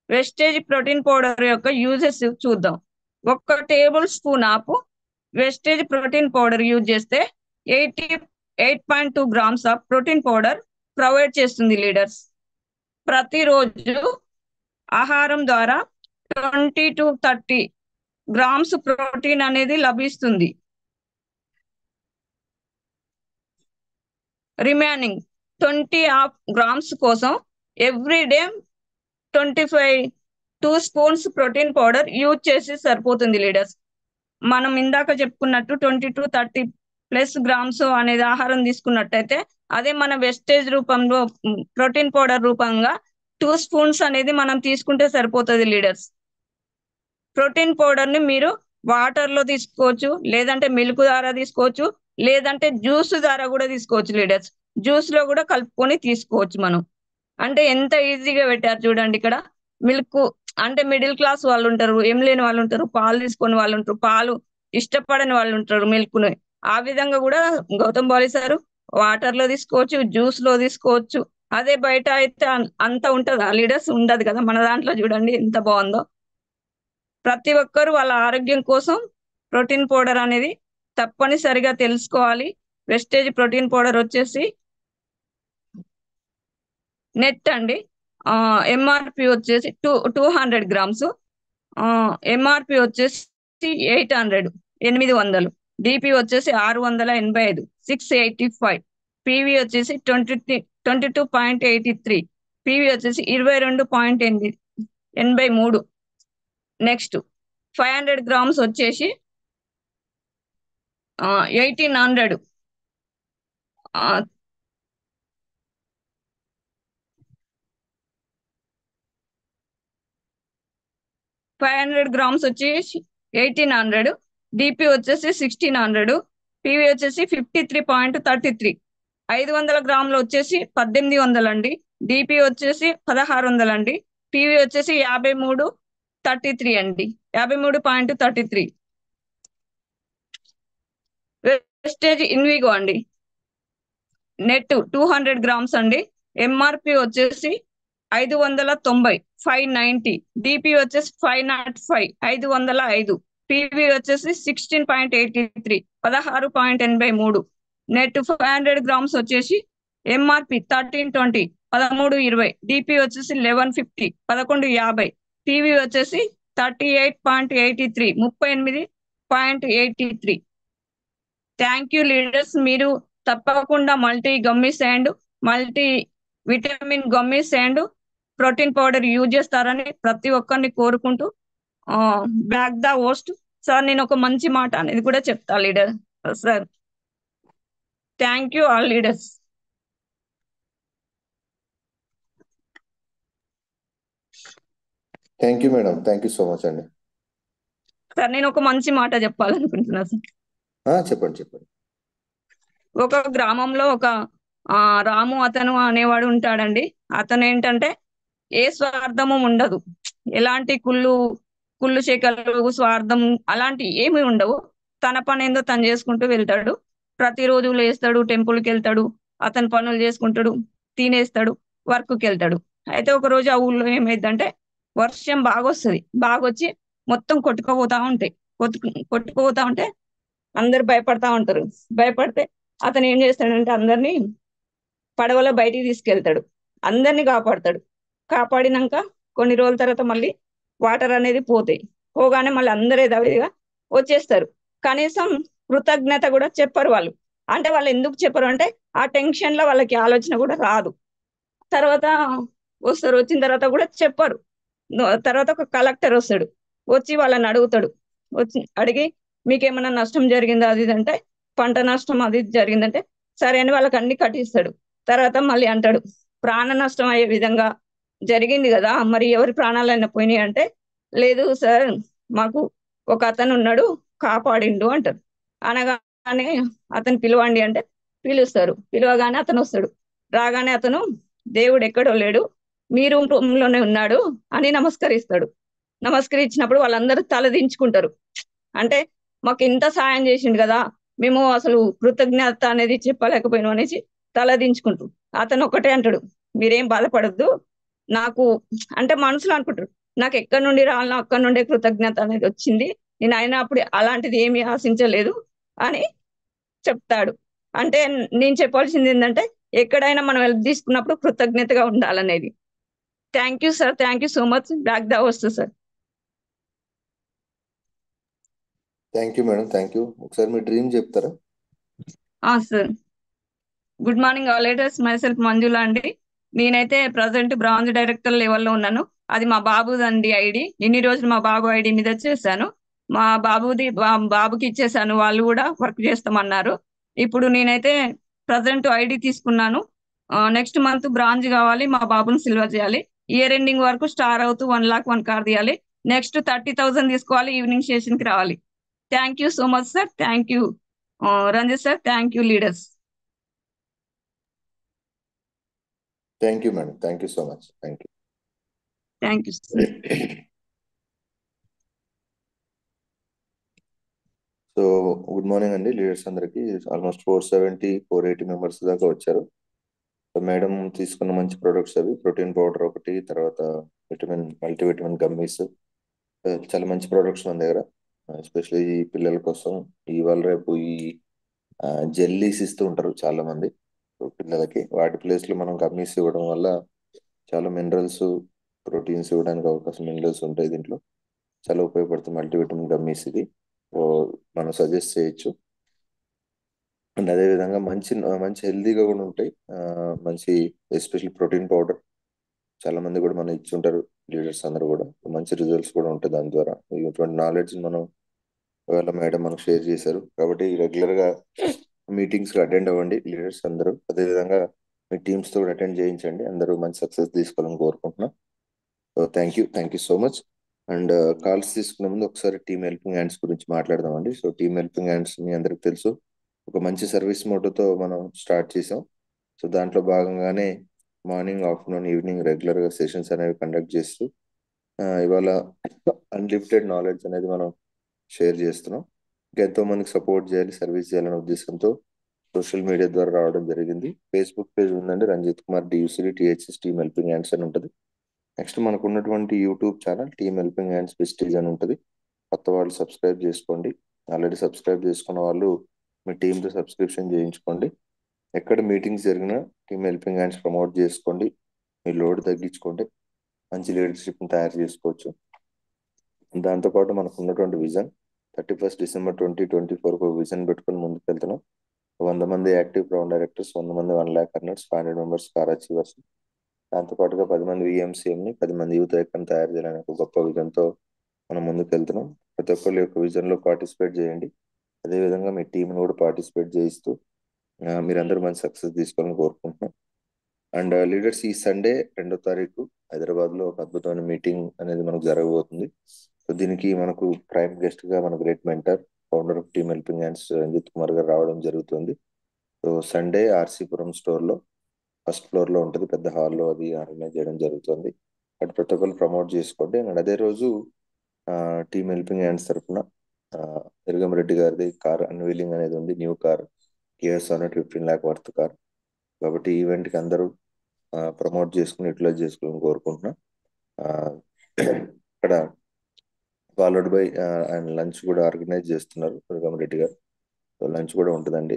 వెస్టేజ్ ప్రోటీన్ పౌడర్ యొక్క యూజెస్ చూద్దాం. 1 tablespoon of Vestige protein powder use చేస్తే 8.2 grams of protein powder provide చేస్తుంది లీడర్స్. ప్రతిరోజు ఆహారం ద్వారా 20 to 30 గ్రామ్స్ ప్రోటీన్ అనేది లభిస్తుంది. రిమైనింగ్ 20 గ్రామ్స్ కోసం every day 2 spoons protein powder use చేసి సరిపోతుంది లీడర్స్. మనం ఇందాక చెప్పుకున్నట్టు 20 to 30 ప్లస్ గ్రామ్స్ అనేది ఆహారం తీసుకున్నట్టయితే అదే మన వెస్టేజ్ రూపంలో ప్రోటీన్ పౌడర్ రూపంగా 2 స్పూన్స్ అనేది మనం తీసుకుంటే సరిపోతుంది లీడర్స్. ప్రోటీన్ పౌడర్ ని మీరు వాటర్ లో తీసుకోవచ్చు, లేదంటే మిల్క్ ద్వారా తీసుకోవచ్చు, లేదంటే జ్యూస్ ద్వారా కూడా తీసుకోవచ్చు లీడర్స్. జ్యూస్ లో కూడా కలుపుకొని తీసుకోవచ్చు మనం. అంటే ఎంత ఈజీగా పెట్టారు చూడండి ఇక్కడ. మిల్క్ అంటే మిడిల్ క్లాస్ వాళ్ళు ఉంటారు, ఏం లేని వాళ్ళు ఉంటారు, పాలు తీసుకొని వాళ్ళు ఉంటారు, పాలు ఇష్టపడని వాళ్ళు ఉంటారు మిల్క్ ని. ఆ విధంగా కూడా గౌతమ్ బాలి సార్ వాటర్ లో తీసుకోవచ్చు, జ్యూస్ లో తీసుకోవచ్చు. అదే బయట అయితే అంత ఉంటుందా లీడర్స్? ఉండదు కదా. మన దాంట్లో చూడండి ఎంత బాగుందో. ప్రతి ఒక్కరు వాళ్ళ ఆరోగ్యం కోసం ప్రోటీన్ పౌడర్ అనేది తప్పనిసరిగా తెలుసుకోవాలి. వెస్టేజ్ ప్రోటీన్ పౌడర్ వచ్చేసి నెట్ అండి. ఎంఆర్పి వచ్చేసి 200 గ్రామ్స్. ఎంఆర్పి వచ్చేసి 800. డిపి వచ్చేసి 685, 685. పివి వచ్చేసి 22.83. పివి వచ్చేసి 22.83. నెక్స్ట్ 500 గ్రామ్స్ వచ్చేసి 1800. 500 గ్రామ్స్ వచ్చేసి 1800. డిపి వచ్చేసి 1600, పివి వచ్చేసి 53.33. 500 గ్రాములు వచ్చేసి 1800 అండి. డిపి వచ్చేసి 1600 అండి. పివి వచ్చేసి 53.33 అండి. 53.33. వెస్టేజ్ ఇన్విగో అండి, నెట్ 200 గ్రామ్స్ అండి. ఎంఆర్పి వచ్చేసి 590, 590. డిపి వచ్చేసి 505, 505. పివి వచ్చేసి 16.83, 16.83. నెట్ 500 గ్రామ్స్ వచ్చేసి ఎంఆర్పి 1320, 1320. డిపి వచ్చేసి 1150, 1150. పివి వచ్చేసి 38.83, 38.83. Thank you leaders. మీరు తప్పకుండా multi gummies and multi vitamin gummies and protein powder use చేస్తారని ప్రతి ఒక్కరిని కోరుకుంటూ బ్యాక్ ద హోస్ట్ సార్. నేను ఒక మంచి మాట అనేది కూడా చెప్తా leader sir. Thank you all leaders. Thank you madam, thank you so much అండి. సార్ నేను ఒక మంచి మాట చెప్పాలనుకుంటున్నా సార్. చెప్పండి చెప్పండి. ఒక గ్రామంలో ఒక రాము అతను అనేవాడు ఉంటాడండి. అతను ఏంటంటే ఏ స్వార్థము ఉండదు, ఎలాంటి కుళ్ళు శేఖలు స్వార్థం అలాంటి ఏమి ఉండవు. తన పని ఏందో తను చేసుకుంటూ వెళ్తాడు. ప్రతిరోజు లేస్తాడు, టెంపుల్కి వెళ్తాడు, అతని పనులు చేసుకుంటాడు, తినేస్తాడు, వర్క్కి వెళ్తాడు. అయితే ఒక రోజు ఆ ఊళ్ళో ఏమైందంటే వర్షం బాగా వస్తుంది. బాగా వచ్చి మొత్తం కొట్టుకుపోతా ఉంటాయి. కొట్టుకుపోతా ఉంటే అందరు భయపడతా ఉంటారు. భయపడితే అతను ఏం చేస్తాడంటే అందరినీ పడవలో బయటికి తీసుకెళ్తాడు, అందరినీ కాపాడతాడు. కాపాడినాక కొన్ని రోజుల తర్వాత మళ్ళీ వాటర్ అనేది పోతాయి. పోగానే మళ్ళీ అందరూ యథావిధిగా వచ్చేస్తారు. కనీసం కృతజ్ఞత కూడా చెప్పరు వాళ్ళు. అంటే వాళ్ళు ఎందుకు చెప్పరు అంటే ఆ టెన్షన్ లో వాళ్ళకి ఆలోచన కూడా రాదు. తర్వాత వస్తారు, వచ్చిన తర్వాత కూడా చెప్పరు. తర్వాత ఒక కలెక్టర్ వస్తాడు, వచ్చి వాళ్ళని అడుగుతాడు. వచ్చి అడిగి మీకేమైనా నష్టం జరిగిందా అది ఇది అంటే పంట నష్టం అది జరిగిందంటే సరే అని వాళ్ళకి అన్ని కట్టిస్తాడు. తర్వాత మళ్ళీ అంటాడు ప్రాణ నష్టం అయ్యే విధంగా జరిగింది కదా, మరి ఎవరి ప్రాణాలైనా పోయినాయి అంటే లేదు సార్, మాకు ఒక అతను ఉన్నాడు కాపాడిండు అంటారు. అనగానే అతను పిలవండి అంటే పిలుస్తారు. పిలవగానే అతను వస్తాడు. రాగానే అతను దేవుడు ఎక్కడో లేడు, మీ రూమ్లోనే ఉన్నాడు అని నమస్కరిస్తాడు. నమస్కరించినప్పుడు వాళ్ళందరూ తలదించుకుంటారు. అంటే మాకు ఇంత సాయం చేసిండు కదా, మేము అసలు కృతజ్ఞత అనేది చెప్పలేకపోయినాం అనేసి తలదించుకుంటూ అతను ఒకటే అంటాడు, మీరేం బాధపడద్దు, నాకు అంటే మనసులో అనుకుంటారు నాకు ఎక్కడి నుండి రావాలో అక్కడి నుండే కృతజ్ఞత అనేది వచ్చింది, నేను అయినప్పుడు అలాంటిది ఏమీ ఆశించలేదు అని చెప్తాడు. అంటే నేను చెప్పాల్సింది ఏంటంటే ఎక్కడైనా మనం హెల్ప్ తీసుకున్నప్పుడు కృతజ్ఞతగా ఉండాలనేది. Thank you sir, thank you so much. Back the host sir. Thank you madam, thank you. ఒకసారి మీ డ్రీమ్ చెప్తారా? Sir, good morning all leaders. Myself Manjula అండి. నేనైతే ప్రజెంట్ బ్రాంజ్ డైరెక్టర్ లెవెల్లో ఉన్నాను. అది మా బాబుదండి ఐడి. ఇన్ని రోజులు మా బాబు ఐడి మీద చేశాను. మా బాబుకి ఇచ్చేసాను, వాళ్ళు కూడా వర్క్ చేస్తామన్నారు. ఇప్పుడు నేనైతే ప్రజెంట్ ఐడి తీసుకున్నాను. నెక్స్ట్ మంత్ బ్రాంజ్ కావాలి, మా బాబుని సిల్వర్ చేయాలి. ఇయర్ ఎండింగ్ వరకు స్టార్ అవుతూ 1 lakh 1 కార్ తీయాలి. నెక్స్ట్ 30,000 తీసుకోవాలి, ఈవినింగ్ స్టేషన్ కి రావాలి. Thank you so much sir. Thank you Ranjith sir. Thank you leaders. Thank you madam, thank you so much. Thank you. Thank you sir. So good morning అండి leaders అందరికి. Almost 470 480 members దాకా వచ్చారు. So madam తీసుకున్న మంచి products అవి, protein powder ఒకటి, తర్వాత multivitamin gummies, చాలా మంచి ప్రొడక్ట్స్ మన దగ్గర. ఎస్పెషల్లీ ఈ పిల్లల కోసం ఇవాళ రేపు ఈ జెల్లీస్ ఇస్తూ ఉంటారు చాలా మంది పిల్లలకి. వాటి ప్లేస్ లో మనం గమ్మీస్ ఇవ్వడం వల్ల చాలా మినరల్స్, ప్రోటీన్స్ ఇవ్వడానికి అవకాశం, మినరల్స్ ఉంటాయి దీంట్లో. చాలా ఉపయోగపడుతుంది మల్టీవిటమిన్ గమ్మీస్. ఇది మనం సజెస్ట్ చేయొచ్చు. అండ్ అదేవిధంగా మంచి హెల్దీగా కూడా ఉంటాయి. మంచి ఎస్పెషల్ ప్రోటీన్ పౌడర్ చాలా మంది కూడా మనం ఇచ్చి ఉంటారు లీడర్స్ అందరూ కూడా. మంచి రిజల్ట్స్ కూడా ఉంటాయి దాని ద్వారా. ఇటువంటి నాలెడ్జ్ మనం ఒకవేళ మేడం మనకు షేర్ చేశారు కాబట్టి రెగ్యులర్ గా మీటింగ్స్ అటెండ్ అవ్వండి లీడర్స్ అందరూ. అదేవిధంగా మీ టీమ్స్ తో కూడా అటెండ్ చేయించండి. అందరూ మంచి సక్సెస్ తీసుకోవాలని కోరుకుంటున్నాం. So thank you so much. And calls తీసుకునే ముందు ఒకసారి టీమ్ హెల్పింగ్ హ్యాండ్స్ గురించి మాట్లాడదామండి. సో టీమ్ హెల్పింగ్ హ్యాండ్స్ మీ అందరికి తెలుసు, ఒక మంచి సర్వీస్ మోటోతో మనం స్టార్ట్ చేసాం. సో దాంట్లో భాగంగానే మార్నింగ్, ఆఫ్టర్నూన్, ఈవినింగ్ రెగ్యులర్గా సెషన్స్ అనేవి కండక్ట్ చేస్తూ ఇవాళ అన్లిమిటెడ్ నాలెడ్జ్ అనేది మనం షేర్ చేస్తున్నాం. ఇంకా ఎంతో మందికి సపోర్ట్ చేయాలి, సర్వీస్ చేయాలనే ఉద్దేశంతో సోషల్ మీడియా ద్వారా రావడం జరిగింది. ఫేస్బుక్ పేజ్ ఉందండి, రంజిత్ కుమార్ డియూసిడి టిహెచ్ఎస్ టీమ్ హెల్పింగ్ హ్యాండ్స్ అని ఉంటుంది. నెక్స్ట్ మనకు ఉన్నటువంటి YouTube channel team helping hands prestige అని ఉంటుంది. కొత్త వాళ్ళు సబ్స్క్రైబ్ చేసుకోండి. ఆల్రెడీ సబ్స్క్రైబ్ చేసుకున్న వాళ్ళు మీ టీంతో సబ్స్క్రిప్షన్ చేయించుకోండి. ఎక్కడ మీటింగ్స్ జరిగినా టీమ్ హెల్పింగ్ హ్యాండ్స్ ప్రమోట్ చేసుకోండి. మీ లోడ్ తగ్గించుకోండి, మంచి లీడర్షిప్ని తయారు చేసుకోవచ్చు. దాంతోపాటు మనకు ఉన్నటువంటి విజన్ 31st December 2024 ఒక విజన్ పెట్టుకొని ముందుకు వెళ్తున్నాం. 100 మంది యాక్టివ్ ప్రౌండ్ డైరెక్టర్స్, 100 మంది 1 lakh earners, 500 members car achievers, దాంతోపాటుగా 10 మంది విఎంసీఎంని, 10 మంది యూత్ ఐకాన్ తయారు చేయాలనే ఒక గొప్ప విజన్తో మనం ముందుకు వెళ్తున్నాం. ప్రతి ఒక్కరు యొక్క విజన్లో పార్టిసిపేట్ చేయండి. అదేవిధంగా మీ టీంని కూడా పార్టిసిపేట్ చేయిస్తూ మీరందరూ మంచి సక్సెస్ తీసుకోవాలని కోరుకుంటున్నాం. అండ్ లీడర్స్, ఈ సండే 2వ తారీఖు హైదరాబాద్లో ఒక అద్భుతమైన మీటింగ్ అనేది మనకు జరగబోతుంది. సో దీనికి మనకు ప్రైమ్ గెస్ట్గా మన great mentor, founder of team helping hands Ranjith Kumar garu రావడం జరుగుతుంది. సో సండే ఆర్సీపురం స్టోర్లో ఫస్ట్ ఫ్లోర్లో ఉంటుంది, పెద్ద హాల్లో అది ఆర్గనైజ్ చేయడం జరుగుతుంది. అటు ప్రతి ఒక్కరు ప్రమోట్ చేసుకోండి. అండ్ అదే రోజు టీమ్ హెల్పింగ్ హ్యాండ్స్ తరఫున ఇరగమరెడ్డి గారిది కార్ అన్వీలింగ్ అనేది ఉంది, new car Kia Sonet 15 lakh worth car. కాబట్టి ఈ ఈవెంట్కి అందరూ ప్రమోట్ చేసుకుని యూటిలైజ్ చేసుకోవాలని కోరుకుంటున్నా. ఇక్కడ ఫాలోడ్ బై అండ్ లంచ్ కూడా ఆర్గనైజ్ చేస్తున్నారు ఇరగమరెడ్డి గారు. సో లంచ్ కూడా ఉంటుందండి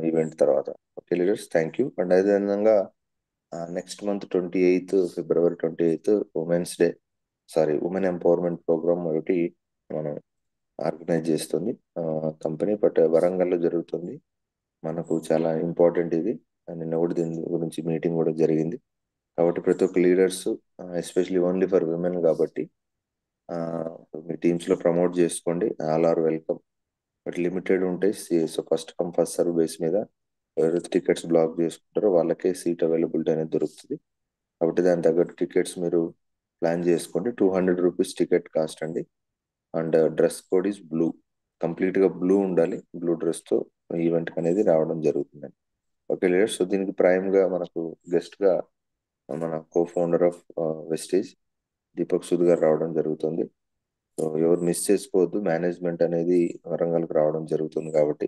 ఈవెంట్ తర్వాత. Okay leaders, thank you. And అదేవిధంగా next month 28th February 28th women empowerment programme ఒకటి మనం ఆర్గనైజ్ చేస్తుంది కంపెనీ. బట్ వరంగల్లో జరుగుతుంది. మనకు చాలా ఇంపార్టెంట్ ఇది. నిన్న కూడా దీని గురించి మీటింగ్ కూడా జరిగింది. కాబట్టి ప్రతి ఒక్క leaders, especially only for women కాబట్టి మీ టీమ్స్లో ప్రమోట్ చేసుకోండి. All are welcome. But limited ఉంటాయి. So first come first serve base మీద ఎవరైతే టికెట్స్ బ్లాక్ చేసుకుంటారో వాళ్ళకే సీట్ అవైలబిలిటీ అనేది దొరుకుతుంది. కాబట్టి దాని తగ్గట్టు టికెట్స్ మీరు ప్లాన్ చేసుకోండి. 200 రూపీస్ టికెట్ కాస్ట్ అండి. And dress code is blue, కంప్లీట్గా బ్లూ ఉండాలి. బ్లూ డ్రెస్తో ఈవెంట్ అనేది రావడం జరుగుతుందండి. ఓకే లీడర్స్, సో దీనికి ప్రైమ్గా మనకు గెస్ట్గా మన co founder of Vestige Deepak Sood garu రావడం జరుగుతుంది. సో ఎవరు మిస్ చేసుకోవద్దు. మేనేజ్మెంట్ అనేది వరంగల్కి రావడం జరుగుతుంది కాబట్టి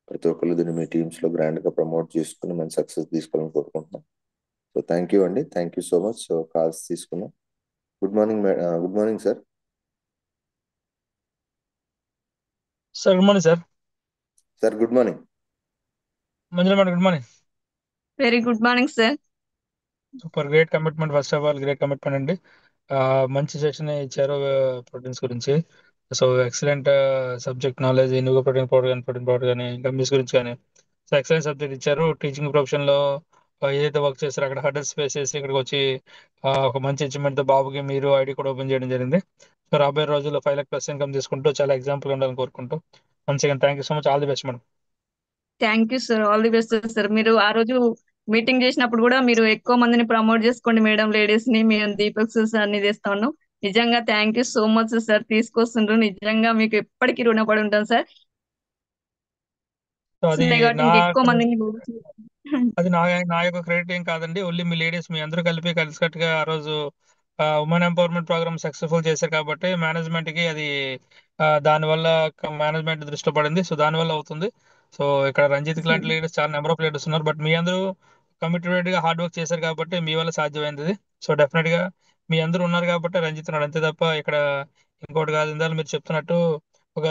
ప్రతి ఒక్కరు దీన్ని మీ టీమ్స్లో గ్రాండ్గా ప్రమోట్ చేసుకుని మంచి సక్సెస్ తీసుకోవాలని కోరుకుంటున్నాం. సో థ్యాంక్ యూ అండి, thank you so much. So calls తీసుకున్నాం. Good morning, good morning sir. Sir good morning sir. Sir good morning. Manjula madam good morning. Very good morning sir. Super, great commitment. First of all great commitment అండి. మంచి session ఇచ్చారు proteins గురించి. So excellent subject knowledge, Invigo protein powder కానీ ఇంకా miss గురించి కానీ so excellent subject ఇచ్చారు. Teaching ప్రొఫెషన్లో ఏదైతే వర్క్ చేస్తారో అక్కడ హర్డల్స్ ఫేస్ చేసి ఇక్కడికి వచ్చి ఒక మంచి అచీవ్మెంట్తో బాబుకి మీరు ఐడి కూడా ఓపెన్ చేయడం జరిగింది. సో రాబోయే రోజుల్లో 5 lakh+ ఇన్కమ్ తీసుకుంటూ చాలా ఎగ్జాంపుల్ ఉండాలని కోరుకుంటూ once again thank you so much. All the best madam. Thank you sir, all the best sir. మీరు ఆ రోజు మీటింగ్ చేసినప్పుడు కూడా మీరు ఎక్కువ మందిని ప్రమోట్ చేసుకోండి మేడం, లేడీస్ ని. మేము దీపక్ సార్ ని చేస్తా ఉన్నాం. నిజంగా thank you so much sir, తీసుకొస్తుండ్రు. నిజంగా మీకు ఎప్పటికీ రుణపడి ఉంటాం సార్. సో అది కాబట్టి నా ఇంకెక్కువ మందిని అది నా నా యొక్క క్రెడిట్ ఏం కాదండి. ఓన్లీ మీ లేడీస్ మీ అందరూ కలిపి కలిసికట్టుగా ఆ రోజు ఉమెన్ ఎంపవర్మెంట్ ప్రోగ్రామ్ సక్సెస్ఫుల్ చేశారు కాబట్టి మేనేజ్మెంట్ కి అది దానివల్ల మేనేజ్మెంట్ దృష్టిలో పడింది. సో దానివల్ల అవుతుంది. సో ఇక్కడ రంజిత్ లాంటి లీడర్స్ చాలా నెంబర్ ఆఫ్ లీడర్స్ ఉన్నారు. బట్ మీ అందరూ కమిటెడ్ గా హార్డ్ వర్క్ చేశారు కాబట్టి మీ వల్ల సాధ్యమైంది ఇది. సో డెఫినెట్ గా మీ అందరూ ఉన్నారు కాబట్టి రంజిత్ ఉన్నాడు, అంతే తప్ప ఇక్కడ ఇంకోటి కాదు. ఇందాక మీరు చెప్తున్నట్టు ఒక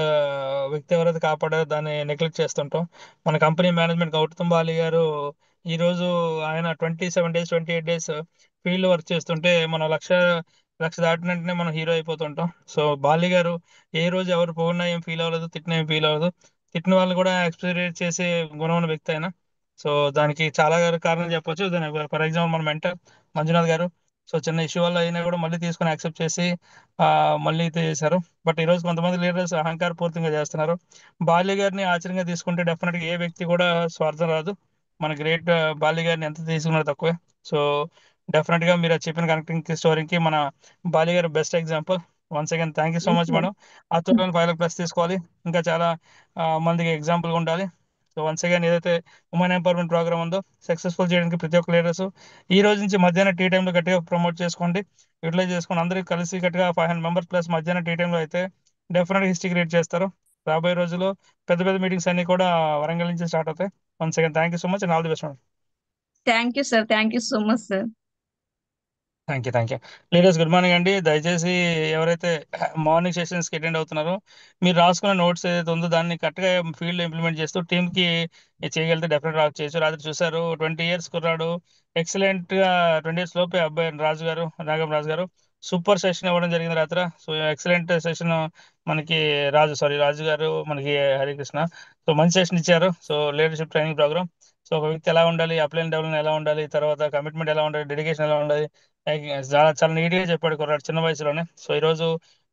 వ్యక్తి ఎవరైతే కాపాడారో దాన్ని నెగ్లెక్ట్ చేస్తుంటాం. మన కంపెనీ మేనేజ్మెంట్ గౌతమ్ బాలి గారు ఈ రోజు ఆయన 27 days 28 days ఫీల్డ్ వర్క్ చేస్తుంటే మనం లక్ష దాటినంటేనే మనం హీరో అయిపోతుంటాం. సో బాలి గారు ఏ రోజు ఎవరు పోయినా ఏం ఫీల్ అవ్వలేదు, తిట్టినా ఏం ఫీల్ అవ్వదు. తిట్టిన వాళ్ళు కూడా ఎక్స్పీరియన్స్ చేసే గుణం ఉన్న వ్యక్తి అయినా. సో దానికి చాలా కారణాలు చెప్పొచ్చు. దాని ఫర్ ఎగ్జాంపుల్ మన మెంటర్ మంజునాథ్ గారు. సో చిన్న ఇష్యూ వల్ల అయినా కూడా మళ్ళీ తీసుకొని యాక్సెప్ట్ చేసి మళ్ళీ ఇది చేశారు. బట్ ఈ రోజు కొంతమంది లీడర్స్ అహంకార పూర్తిగా చేస్తున్నారు. బాల్య గారిని ఆచరణగా తీసుకుంటే డెఫినెట్ గా ఏ వ్యక్తి కూడా స్వార్థం రాదు. మన గ్రేట్ బాల్య గారిని ఎంత తీసుకున్నా తక్కువే. సో డెఫినెట్ గా మీరు చెప్పిన కనెక్టింగ్ స్టోరీకి మన బాల్య గారు best example. Once again thank you so much madam. ఆ త్వరలో 5 లాక్+ తీసుకోవాలి, ఇంకా చాలా మందికి ఎగ్జాంపుల్గా ఉండాలి. సో వన్స్ అగైన్ ఏదైతే ఉమెన్ ఎంపవర్మెంట్ ప్రోగ్రామ్ ఉందో సక్సెస్ఫుల్ చేయడానికి ప్రతి ఒక్క లీడర్స్ ఈ రోజు నుంచి మధ్యాహ్నం టీ టైంలో గట్టిగా ప్రమోట్ చేసుకోండి, యూటిలైజ్ చేసుకోండి. అందరికీ కలిసి గట్టిగా 500 మెంబర్స్+ మధ్యాహ్నం టీ టైంలో అయితే డెఫినెట్గా హిస్టరీ క్రియేట్ చేస్తారు. రాబోయే రోజుల్లో పెద్ద పెద్ద మీటింగ్స్ అన్ని కూడా వరంగల్ నుంచి స్టార్ట్ అవుతాయి. Once again thank you so much and all the best madam. Thank you sir, thank you so much sir. Thank you. Leaders good morning అండి. దయచేసి ఎవరైతే మార్నింగ్ సెషన్స్కి అటెండ్ అవుతున్నారో మీరు రాసుకున్న నోట్స్ ఏదైతే ఉందో దాన్ని కరెక్ట్గా ఫీల్డ్లో ఇంప్లిమెంట్ చేస్తూ టీమ్కి చేయగలిగితే డెఫినెట్ రాక్ చేయొచ్చు. రాత్రి చూసారు 20 years కుర్రాడు ఎక్సలెంట్గా 20 years లోపే అబ్బాయి రాజు గారు, నాగం రాజు గారు సూపర్ సెషన్ ఇవ్వడం జరిగింది రాత్రి. సో ఎక్సలెంట్ సెషన్ మనకి రాజు గారు మనకి హరికృష్ణ సో మంచి సెషన్ ఇచ్చారు. So leadership training programme. So ఒక వ్యక్తి ఎలా ఉండాలి, అప్లైన్ డెవలప్మెంట్ ఎలా ఉండాలి, తర్వాత కమిట్మెంట్ ఎలా ఉండాలి, డెడికేషన్ ఎలా ఉండాలి, చాలా చాలా నీట్ గా చెప్పాడు కుర్రాడు చిన్న వయసులోనే. సో ఈ రోజు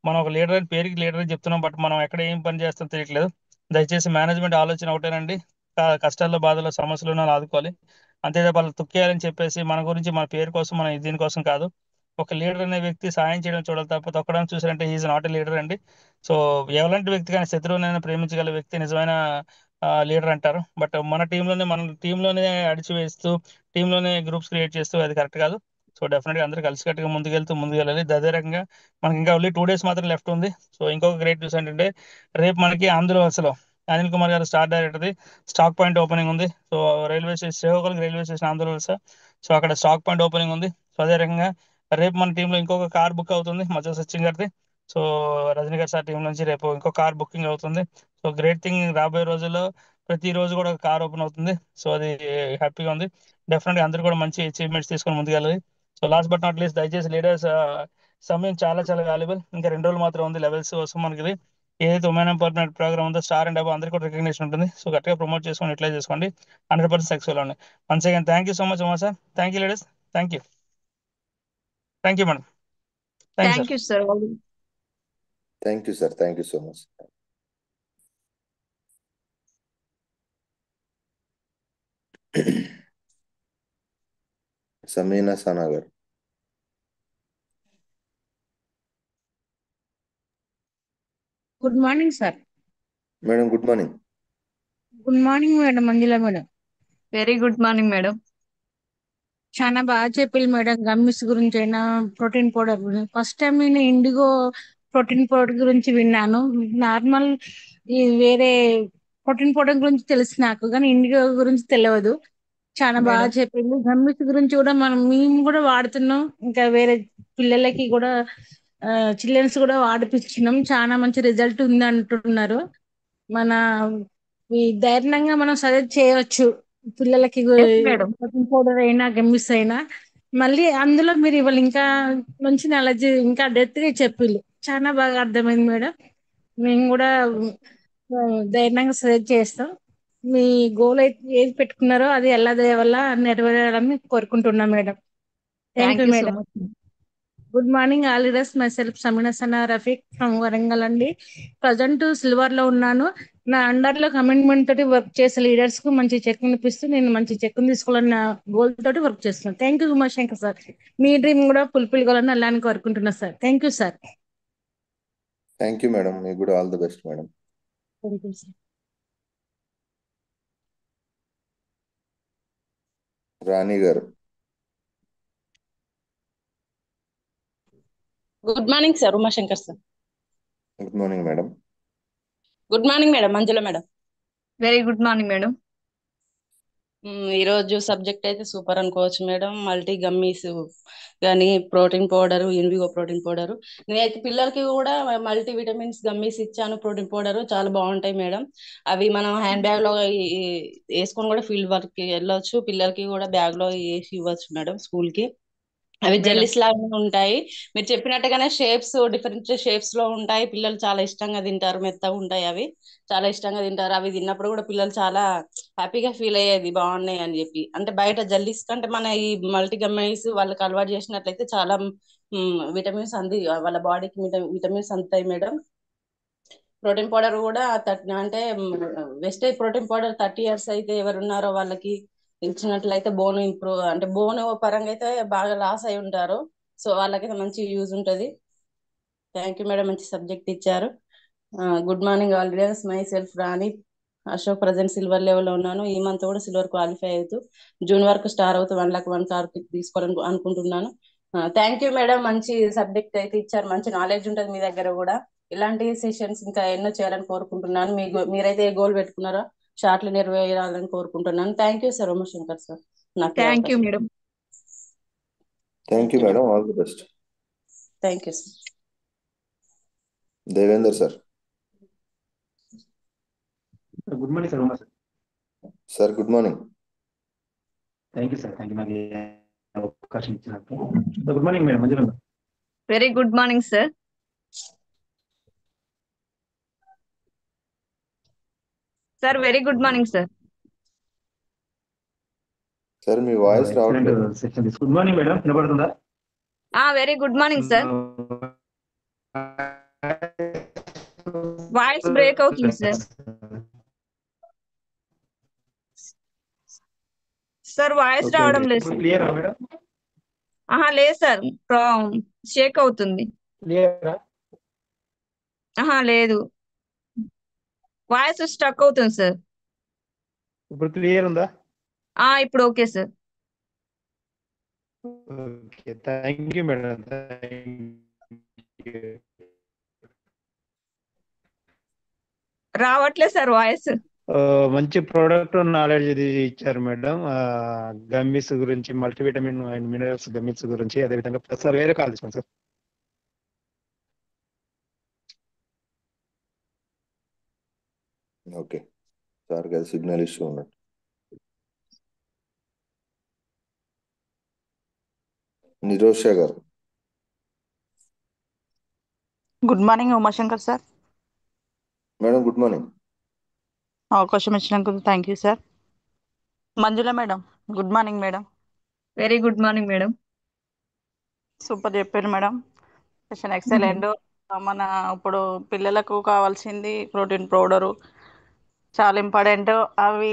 మనం ఒక లీడర్ అని పేరుకి లీడర్ అని చెప్తున్నాం, బట్ మనం ఎక్కడ ఏం పని చేస్తాం తెలియట్లేదు. దయచేసి మేనేజ్మెంట్ ఆలోచన ఒకటేనండి, కష్టాల్లో బాధల్లో సమస్యలు ఉన్న వాళ్ళని ఆదుకోవాలి, అంతే తప్ప వాళ్ళు తొక్కేయాలని చెప్పేసి మన గురించి మన పేరు కోసం మన దీనికోసం కాదు. ఒక లీడర్ అనే వ్యక్తి సాయం చేయడం చూడాలి తప్ప తొక్కడానికి చూసారంటే ఈజ్ నాట్ ఎ లీడర్ అండి. సో ఎలాంటి వ్యక్తి కానీ శత్రువునైనా ప్రేమించగల వ్యక్తి నిజమైన లీడర్ అంటారు. బట్ మన టీంలోనే అడిచివేస్తూ టీంలోనే గ్రూప్స్ క్రియేట్ చేస్తూ అది కరెక్ట్ కాదు. సో డెఫినెట్గా అందరూ కలిసికట్టుగా ముందుకెళ్ళాలి. అదే రకంగా మనకి ఇంకా ఓన్లీ 2 days మాత్రం లెఫ్ట్ ఉంది. సో ఇంకొక గ్రేట్ న్యూస్ ఏంటంటే రేపు మనకి ఆంధ్రవలసలో అనిల్ కుమార్ గారు స్టార్ డైరెక్టర్ది స్టాక్ పాయింట్ ఓపెనింగ్ ఉంది. So Srikakulam railway station Andhravalasa. So అక్కడ స్టాక్ పాయింట్ ఓపెనింగ్ ఉంది. సో అదే రకంగా రేపు మన టీంలో ఇంకొక కార్ బుక్ అవుతుంది మధ్య సచిన్ గారిది. సో రజనీ గారి సార్ టీం నుంచి రేపు ఇంకో కార్ బుకింగ్ అవుతుంది. సో గ్రేట్ థింగ్, రాబోయే రోజుల్లో ప్రతి రోజు కూడా ఒక కార్ ఓపెన్ అవుతుంది. సో అది హ్యాపీగా ఉంది. డెఫినెట్గా అందరూ కూడా మంచి అచీవ్మెంట్స్ తీసుకొని ముందుకెళ్ళాలి. So last but not least దయచేసి లీడర్స్ సమయం చాలా చాలా వాల్యుబుల్. ఇంకా 2 రోజులు మాత్రం ఉంది లెవెల్స్ కోసం మనకి. ఏదైతే ఉమెన్ ఎంపవర్మెంట్ ప్రోగ్రామ్ ఉందో స్టార్ అండ్ అబౌవ్ అందరికీ కూడా రికగ్నేషన్ ఉంటుంది. సో గట్టిగా ప్రమోట్ చేసుకొని యూటిలైజ్ చేసుకోండి, 100% సక్సెస్ఫుల్ అండి. Once again thank you so much Uma sir. Thank you leaders. Thank you. Thank you madam. Thank you thank sir. You sir. Thank you sir, thank you so much. Samina Sana గారు. Good morning sir. Madam good morning. Good morning madam Manjula madam. Very good morning madam. చాలా బాగా చెప్పారు మేడం. Gummies గురించి అయినా protein powder గురించి first time నేను Indigo protein powder గురించి విన్నాను. నార్మల్ ఈ వేరే ప్రోటీన్ పౌడర్ గురించి తెలుసు నాకు, కానీ ఇండిగో గురించి తెలియదు. చాలా బాగా మేడం చెప్పింది. గమ్మిస్ గురించి కూడా మేము కూడా వాడుతున్నాం, ఇంకా వేరే పిల్లలకి కూడా చిల్డ్రన్స్ కూడా వాడిపించినాం. చాలా మంచి రిజల్ట్ ఉంది అంటున్నారు. మన ఈ ధైర్యంగా మనం సజెస్ట్ చేయవచ్చు పిల్లలకి, ఎస్ మేడం. ప్రోటీన్ పౌడర్ అయినా గమ్మిస్ అయినా. మళ్ళీ అందులో మీరు ఇవాళ ఇంకా మంచి నాలెడ్జ్ ఇంకా డెప్త్ గా చెప్పిళ్ళు, చాలా బాగా అర్థమైంది మేడం. మేము కూడా ఆ, ధైర్యంగా సజెస్ట్ చేస్తాం. మీ గోల్ అయితే ఏది పెట్టుకున్నారో అది ఎలా వల్ల నెరవేరాలని కోరుకుంటున్నాం మేడం. Thank thank you you so madam. Much. Good morning all leaders. Myself Samina Sana Rafiq from Warangal అండి. ప్రజెంట్ సిల్వర్ లో ఉన్నాను. నా అండర్ లో కమిట్మెంట్ తోటి వర్క్ చేసే లీడర్స్ కు మంచి చెక్ ఇప్పిస్తూ నేను మంచి చెక్ తీసుకోవాలన్న గోల్ తోటి వర్క్ చేస్తున్నాను. Thank you Umashankar sir. మీ డ్రీమ్ కూడా ఫుల్ఫిల్ కావాలని అలానే కోరుకుంటున్నా sir. Thank you sir. Thank you madam, మీకు కూడా all the best madam. Thank you sir. Rani గారు. Good morning sir, Umashankar sir. Good morning madam. Good morning madam, Manjula madam. Very good morning madam. ఈరోజు subject అయితే super అనుకోవచ్చు madam. Multi gummies కానీ protein powder, Invigo protein powder. నేనైతే పిల్లలకి కూడా multi vitamins gummies ఇచ్చాను. Protein powder చాలా బాగుంటాయి మేడం. అవి మనం హ్యాండ్ బ్యాగ్ లో వేసుకొని కూడా ఫీల్డ్ వర్క్ కి వెళ్ళొచ్చు. పిల్లలకి కూడా బ్యాగ్ లో వేసి ఇవ్వచ్చు మేడం స్కూల్ కి. అవి మేడం జెల్లీస్ లాగా ఉంటాయి. మీరు చెప్పినట్టుగానే షేప్స్ డిఫరెంట్ షేప్స్ లో ఉంటాయి. పిల్లలు చాలా ఇష్టంగా తింటారు. మెత్తగా ఉంటాయి, అవి చాలా ఇష్టంగా తింటారు. అవి తిన్నప్పుడు కూడా పిల్లలు చాలా హ్యాపీగా ఫీల్ అయ్యేది బాగున్నాయి అని చెప్పి. అంటే బయట జెల్లీస్ కంటే మన ఈ మల్టీ గమ్మైస్ వాళ్ళకి అలవాటు చేసినట్లయితే చాలా విటమిన్స్ వాళ్ళ బాడీకి విటమిన్స్ అందుతాయి మేడం. ప్రోటీన్ పౌడర్ కూడా అంటే వెస్టేజ్ ప్రోటీన్ పౌడర్ 30 years అయితే ఎవరున్నారో వాళ్ళకి ఇచ్చినట్లయితే బోన్ ఇంప్రూవ్, అంటే బోన్ పరంగా అయితే బాగా లాస్ అయి ఉంటారు. సో వాళ్ళకైతే మంచి యూజ్ ఉంటది. థ్యాంక్ యూ మేడం, మంచి సబ్జెక్ట్ ఇచ్చారు. Good morning all leaders, my self Rani Ashok. Present silver లెవెల్లో ఉన్నాను. ఈ మంత్ కూడా సిల్వర్ క్వాలిఫై అవుతూ జూన్ వరకు స్టార్ అవుతూ 1,01,000 టార్గెట్ తీసుకోవాలని అనుకుంటున్నాను. థ్యాంక్ యూ మేడం, మంచి సబ్జెక్ట్ అయితే ఇచ్చారు. మంచి నాలెడ్జ్ ఉంటుంది మీ దగ్గర కూడా. ఇలాంటి సెషన్స్ ఇంకా ఎన్నో చేయాలని కోరుకుంటున్నాను. మీరైతే ఏ గోల్ పెట్టుకున్నారో షార్ట్లు నెరవేరాలని కోరుకుంటున్నాను. Thank you sir, Umashankar sir, నాకు ఈ థ్యాంక్ యూ అవకాశం. Madam. Thank you madam, all the best. Thank you sir. Devender sir. Good morning sir, Uma sir. Sir good morning. Thank you sir, thank you నాకు ఈ అవకాశం ఇచ్చినందుకు. Good morning madam, Manjula madam. Very good morning sir. Sir very good morning sir. Sir మీ voice రావట్లేదు. Section good morning madam, వినపడుతుందా? Very good morning sir. Voice break అవుతుంది sir. Sir voice రావడం లేదు సార్. Clear madam? లేదు sir, Sheikh అవుతుంది. Clear? లేదు, voice stuck అవుతుంది సార్. ఇప్పుడు క్లియర్ ఉందా? ఇప్పుడు okay sir. Okay, thank you madam, thank you. రావట్లేదు సార్ వాయిస్. మంచి ప్రోడక్ట్ నాలెడ్జ్ ఇది ఇచ్చారు మేడం. గమ్మిస్ గురించి, మల్టీవిటమిన్ అండ్ మినరల్స్ గమ్మిస్ గురించి, అదేవిధంగా సార్ వేరే కాల్ తీసుకోండి సార్. ఓకే సార్, కదా సిగ్నల్ ఇష్యూ ఉన్నట్టు. నిరోష గారు. Good morning Umashankar sir. Madam good morning. అవకాశం ఇచ్చినందుకు thank you sir. Manjula madam, good morning madam. Very good morning madam. Super చెప్పారు మేడం, సెషన్ ఎక్సలెంట్. మన ఇప్పుడు పిల్లలకు కావాల్సింది ప్రోటీన్ పౌడరు చాలా ఇంపార్టెంట్. అవి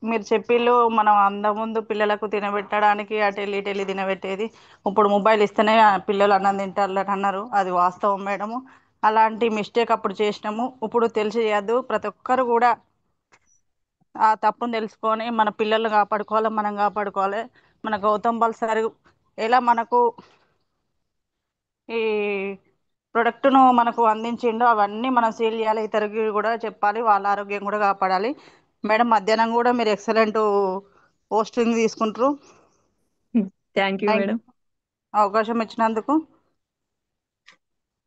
మీరు చెప్పిళ్ళు, మనం ముందు పిల్లలకు తినబెట్టడానికి అటెళ్ళి తినబెట్టేది. ఇప్పుడు మొబైల్ ఇస్తేనే పిల్లలు అన్నం తింటారు అని అన్నారు, అది వాస్తవం మేడము. అలాంటి మిస్టేక్ అప్పుడు చేసినాము, ఇప్పుడు తెలిసి చేయద్దు. ప్రతి ఒక్కరు కూడా ఆ తప్పును తెలుసుకొని మన పిల్లల్ని కాపాడుకోవాలి, మనం కాపాడుకోవాలి. మన గౌతమ్ బల్సారు ఎలా మనకు ఈ ప్రొడక్ట్ను మనకు అందించిండో అవన్నీ మనం సేల్ చేయాలి, ఇతరులకు కూడా చెప్పాలి, వాళ్ళ ఆరోగ్యం కూడా కాపాడాలి. మేడం మధ్యాహ్నం కూడా మీరు ఎక్సలెంట్ పోస్టింగ్ తీసుకుంటారు. Thank you madam. అవకాశం ఇచ్చినందుకు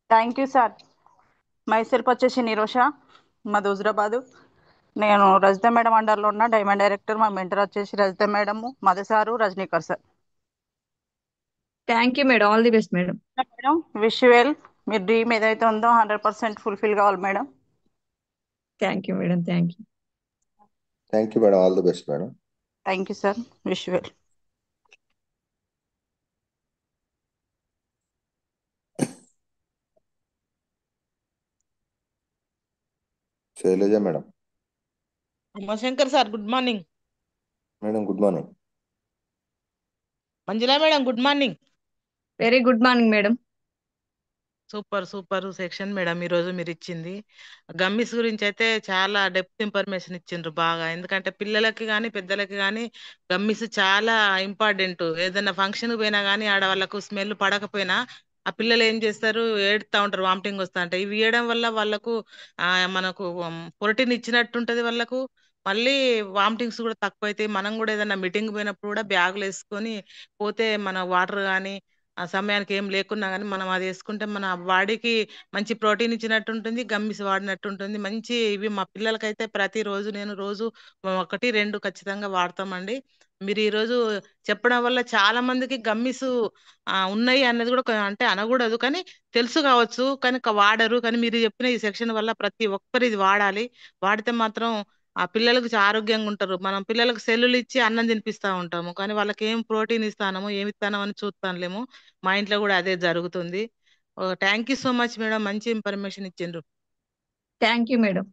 థ్యాంక్ యూ సార్. మైసెల్ఫ్ వచ్చేసి నిరోష, మాది హుజరాబాదు. నేను రజిత మేడం అండర్లో ఉన్న డైమండ్ డైరెక్టర్. మా మెంటర్ వచ్చేసి Rajitha madam, Madhu sir, Rajanikar sir. Thank you madam, all the best madam. Madam wish well, మీ డ్రీమ్ ఏదైతే ఉందో 100% ఫుల్ఫిల్ కావాలి madam. Thank you madam. Thank you. Thank you madam, all the best madam. Thank you sir, wish well. Shailaja madam. Umashankar sir, good morning. Madam good morning. Manjula madam, good morning. Very good morning madam. Super super section madam ఈరోజు మీరు ఇచ్చింది. Gummies గురించి అయితే చాలా depth information ఇచ్చిండ్రు బాగా. ఎందుకంటే పిల్లలకి కానీ పెద్దలకి కానీ గమ్మిస్ చాలా ఇంపార్టెంట్. ఏదైనా ఫంక్షన్ పోయినా కానీ ఆడ వాళ్ళకు స్మెల్ పడకపోయినా ఆ పిల్లలు ఏం చేస్తారు, ఏడుతా ఉంటారు, వామిటింగ్ వస్తా ఉంటాయి. ఇవి ఇవ్వడం వల్ల వాళ్ళకు మనకు ప్రోటీన్ ఇచ్చినట్టు ఉంటది వాళ్ళకు. మళ్ళీ వామిటింగ్స్ కూడా తక్కువ అవుతాయి. మనం కూడా ఏదైనా మీటింగ్ పోయినప్పుడు కూడా బ్యాగులు వేసుకొని పోతే మన వాటర్ కానీ ఆ సమయానికి ఏం లేకున్నా కానీ మనం అది వేసుకుంటే మన బాడీకి మంచి ప్రోటీన్ ఇచ్చినట్టు ఉంటుంది, గమ్మిస్ వాడినట్టు ఉంటుంది. మంచి ఇవి మా పిల్లలకైతే ప్రతిరోజు నేను రోజు 1-2 ఖచ్చితంగా వాడతామండి. మీరు ఈ రోజు చెప్పడం వల్ల చాలా మందికి గమ్మిస్ ఉన్నాయి అన్నది కూడా అంటే అనకూడదు కానీ తెలుసు కావచ్చు, కానీ వాడరు. కానీ మీరు చెప్పిన ఈ సెక్షన్ వల్ల ప్రతి ఒక్కరు ఇది వాడాలి. వాడితే మాత్రం ఆ పిల్లలకు ఆరోగ్యంగా ఉంటారు. మనం పిల్లలకు సెల్లులు ఇచ్చి అన్నం తినిపిస్తా ఉంటాము, కానీ వాళ్ళకి ఏం ప్రోటీన్ ఇస్తానము ఏమి ఇస్తానో అని చూస్తానులేము. మా ఇంట్లో కూడా అదే జరుగుతుంది. Thank you so much madam, మంచి ఇన్ఫర్మేషన్ ఇచ్చిండ్రు. Thank you madam.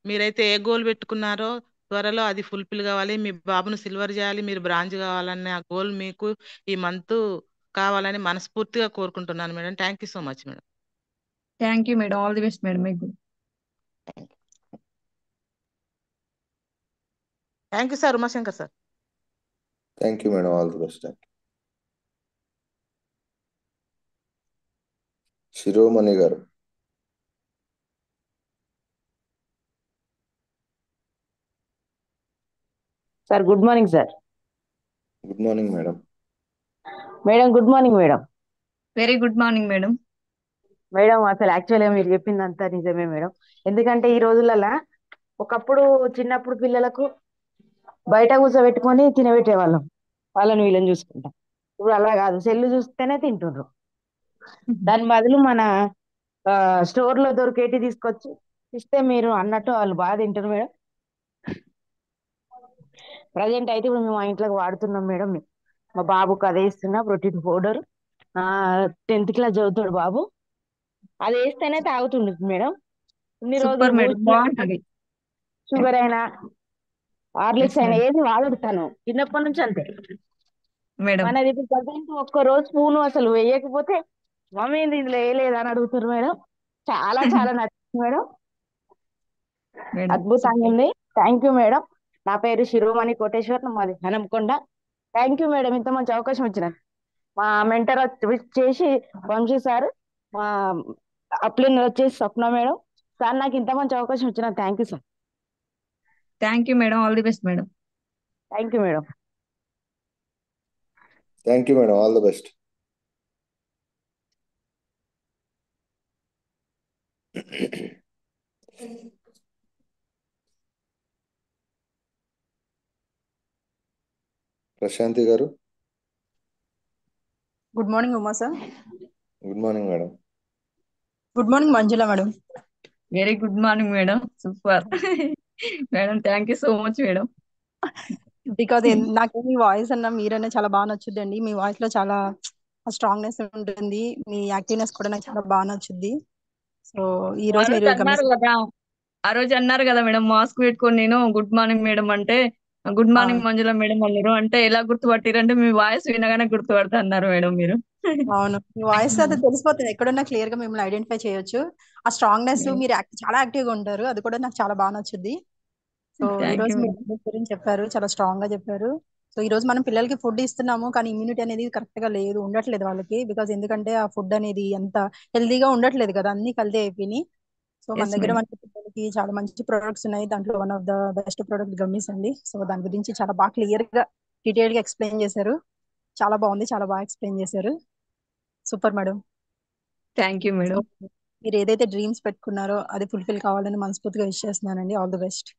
మీరైతే ఏ గోల్ పెట్టుకున్నారో త్వరలో అది ఫుల్ఫిల్ కావాలి. మీ బాబును సిల్వర్ చేయాలి, మీరు బ్రాంజ్ కావాలనే ఆ గోల్ మీకు ఈ మంత్ కావాలని మనస్ఫూర్తిగా కోరుకుంటున్నాను madam. Thank you so much madam. Thank you madam, all the best madam మీకు. Thank you sir Umashankar sir. Thank you madam, all the best. Shiromani గారు. Sir good morning sir. Good morning madam. Madam good morning madam. Very good morning madam. Madam అసలు యాక్చువల్గా మీరు చెప్పిందంతా నిజమే madam. ఎందుకంటే ఈ రోజులలో ఒకప్పుడు చిన్నప్పుడు పిల్లలకు బయట కూర్చోబెట్టుకొని తినబెట్టేవాళ్ళం, వాళ్ళని వీళ్ళని చూసుకుంటాం. ఇప్పుడు అలా కాదు, సెల్లు చూస్తేనే తింటుండ్రు. దాని బదులు మన స్టోర్ లో దొరికేటి తీసుకొచ్చి ఇస్తే మీరు అన్నట్టు వాళ్ళు బాగా తింటారు మేడం. ప్రజెంట్ అయితే ఇప్పుడు మేము మా ఇంట్లోకి వాడుతున్నాం మేడం. మా బాబుకి అదే ఇస్తున్నా, ప్రోటీన్ పౌడర్. 10th క్లాస్ చదువుతాడు బాబు, అది వేస్తేనే తాగుతుండు మేడం. ఇన్ని సూపర్ రోజులు మేడం, బాగుంటది. షుగర్ అయినా హార్లిక్స్ Yes, అయినా madam. ఏది వాడుతాను చిన్నప్పటి నుంచి అంతే మేడం మనది. ఇప్పుడు ప్రజెంట్ ఒక్క రోజు స్పూన్ అసలు వేయకపోతే మమ్మీ ఇందులో వేయలేదు అని అడుగుతారు మేడం. చాలా చాలా నచ్చింది మేడం, మేడం అద్భుతంగా సూపర్. ఉంది. Thank you madam. నా పేరు శిరోమణి కోటేశ్వర్, మాది హనంకొండ. థ్యాంక్ యూ మేడం, ఇంత మంచి అవకాశం ఇచ్చిన. మా మెంటర్ వచ్చేసి వంశీ సార్, మా అప్లైనర్ వచ్చేసి స్వప్న మేడం. సార్ నాకు ఇంత మంచి అవకాశం ఇచ్చిన thank you sir. Thank you madam, all the best madam. Thank you madam. Thank you madam, all the best. Prashanti గారు. Good morning Uma sir. Good morning madam. Good morning Manjula madam. Very good morning madam, super. Madam thank you so much madam. Because నాకు మీ voice అన్న మీరన్నా చాలా బాగా నచ్చుద్దండి. మీ voice లో చాలా strongness ఉంటుంది, మీ యాక్టివ్నెస్ కూడా నాకు చాలా బాగా నచ్చుద్ది. సో ఈ ఆ రోజు రోజు మీరు అన్నారు కదా, మేడం మాస్క్ పెట్టుకొని నేను గుడ్ మార్నింగ్ మేడం అంటే గుడ్ మార్నింగ్ మంజుల మేడం అన్నారు. అంటే ఎలా గుర్తుపట్టిరంటే మీ వాయిస్ వినగానే గుర్తుపడతా అన్నారు మేడం మీరు. అవును, మీ వాయిస్ అది తెలిసిపోతుంది, ఎక్కడున్నా క్లియర్ గా మిమ్మల్ని ఐడెంటిఫై చేయొచ్చు. ఆ స్ట్రాంగ్నెస్, మీరు చాలా యాక్టివ్ గా ఉంటారు, అది కూడా నాకు చాలా బాగా నచ్చుద్ది. సో ఈ థ్యాంక్ రోజు యూ మీరు మేడం. ఫుడ్ గురించి చెప్పారు, చాలా స్ట్రాంగ్ గా చెప్పారు. సో ఈ రోజు మనం పిల్లలకి ఫుడ్ ఇస్తున్నాము, కానీ ఇమ్యూనిటీ అనేది కరెక్ట్ గా లేదు, ఉండట్లేదు వాళ్ళకి. బికాజ్ ఎందుకంటే ఆ ఫుడ్ అనేది అంత హెల్దీగా ఉండట్లేదు కదా, అన్ని కల్తీ అయిపోయినాయి. సో మన ఎస్ దగ్గర మేడం. మనకి పిల్లలకి చాలా మంచి ప్రొడక్ట్స్ ఉన్నాయి, దాంట్లో one of the best product gummies అండి. సో దాని గురించి చాలా బాగా క్లియర్ గా డీటెయిల్ గా ఎక్స్ప్లెయిన్ చేశారు. చాలా బాగుంది, చాలా బాగా ఎక్స్ప్లెయిన్ చేశారు. Super madam. Thank you madam. మీరు ఏదైతే డ్రీమ్స్ పెట్టుకున్నారో అది ఫుల్ఫిల్ కావాలని మనస్ఫూర్తిగా విష్ చేస్తున్నానండి. All the best.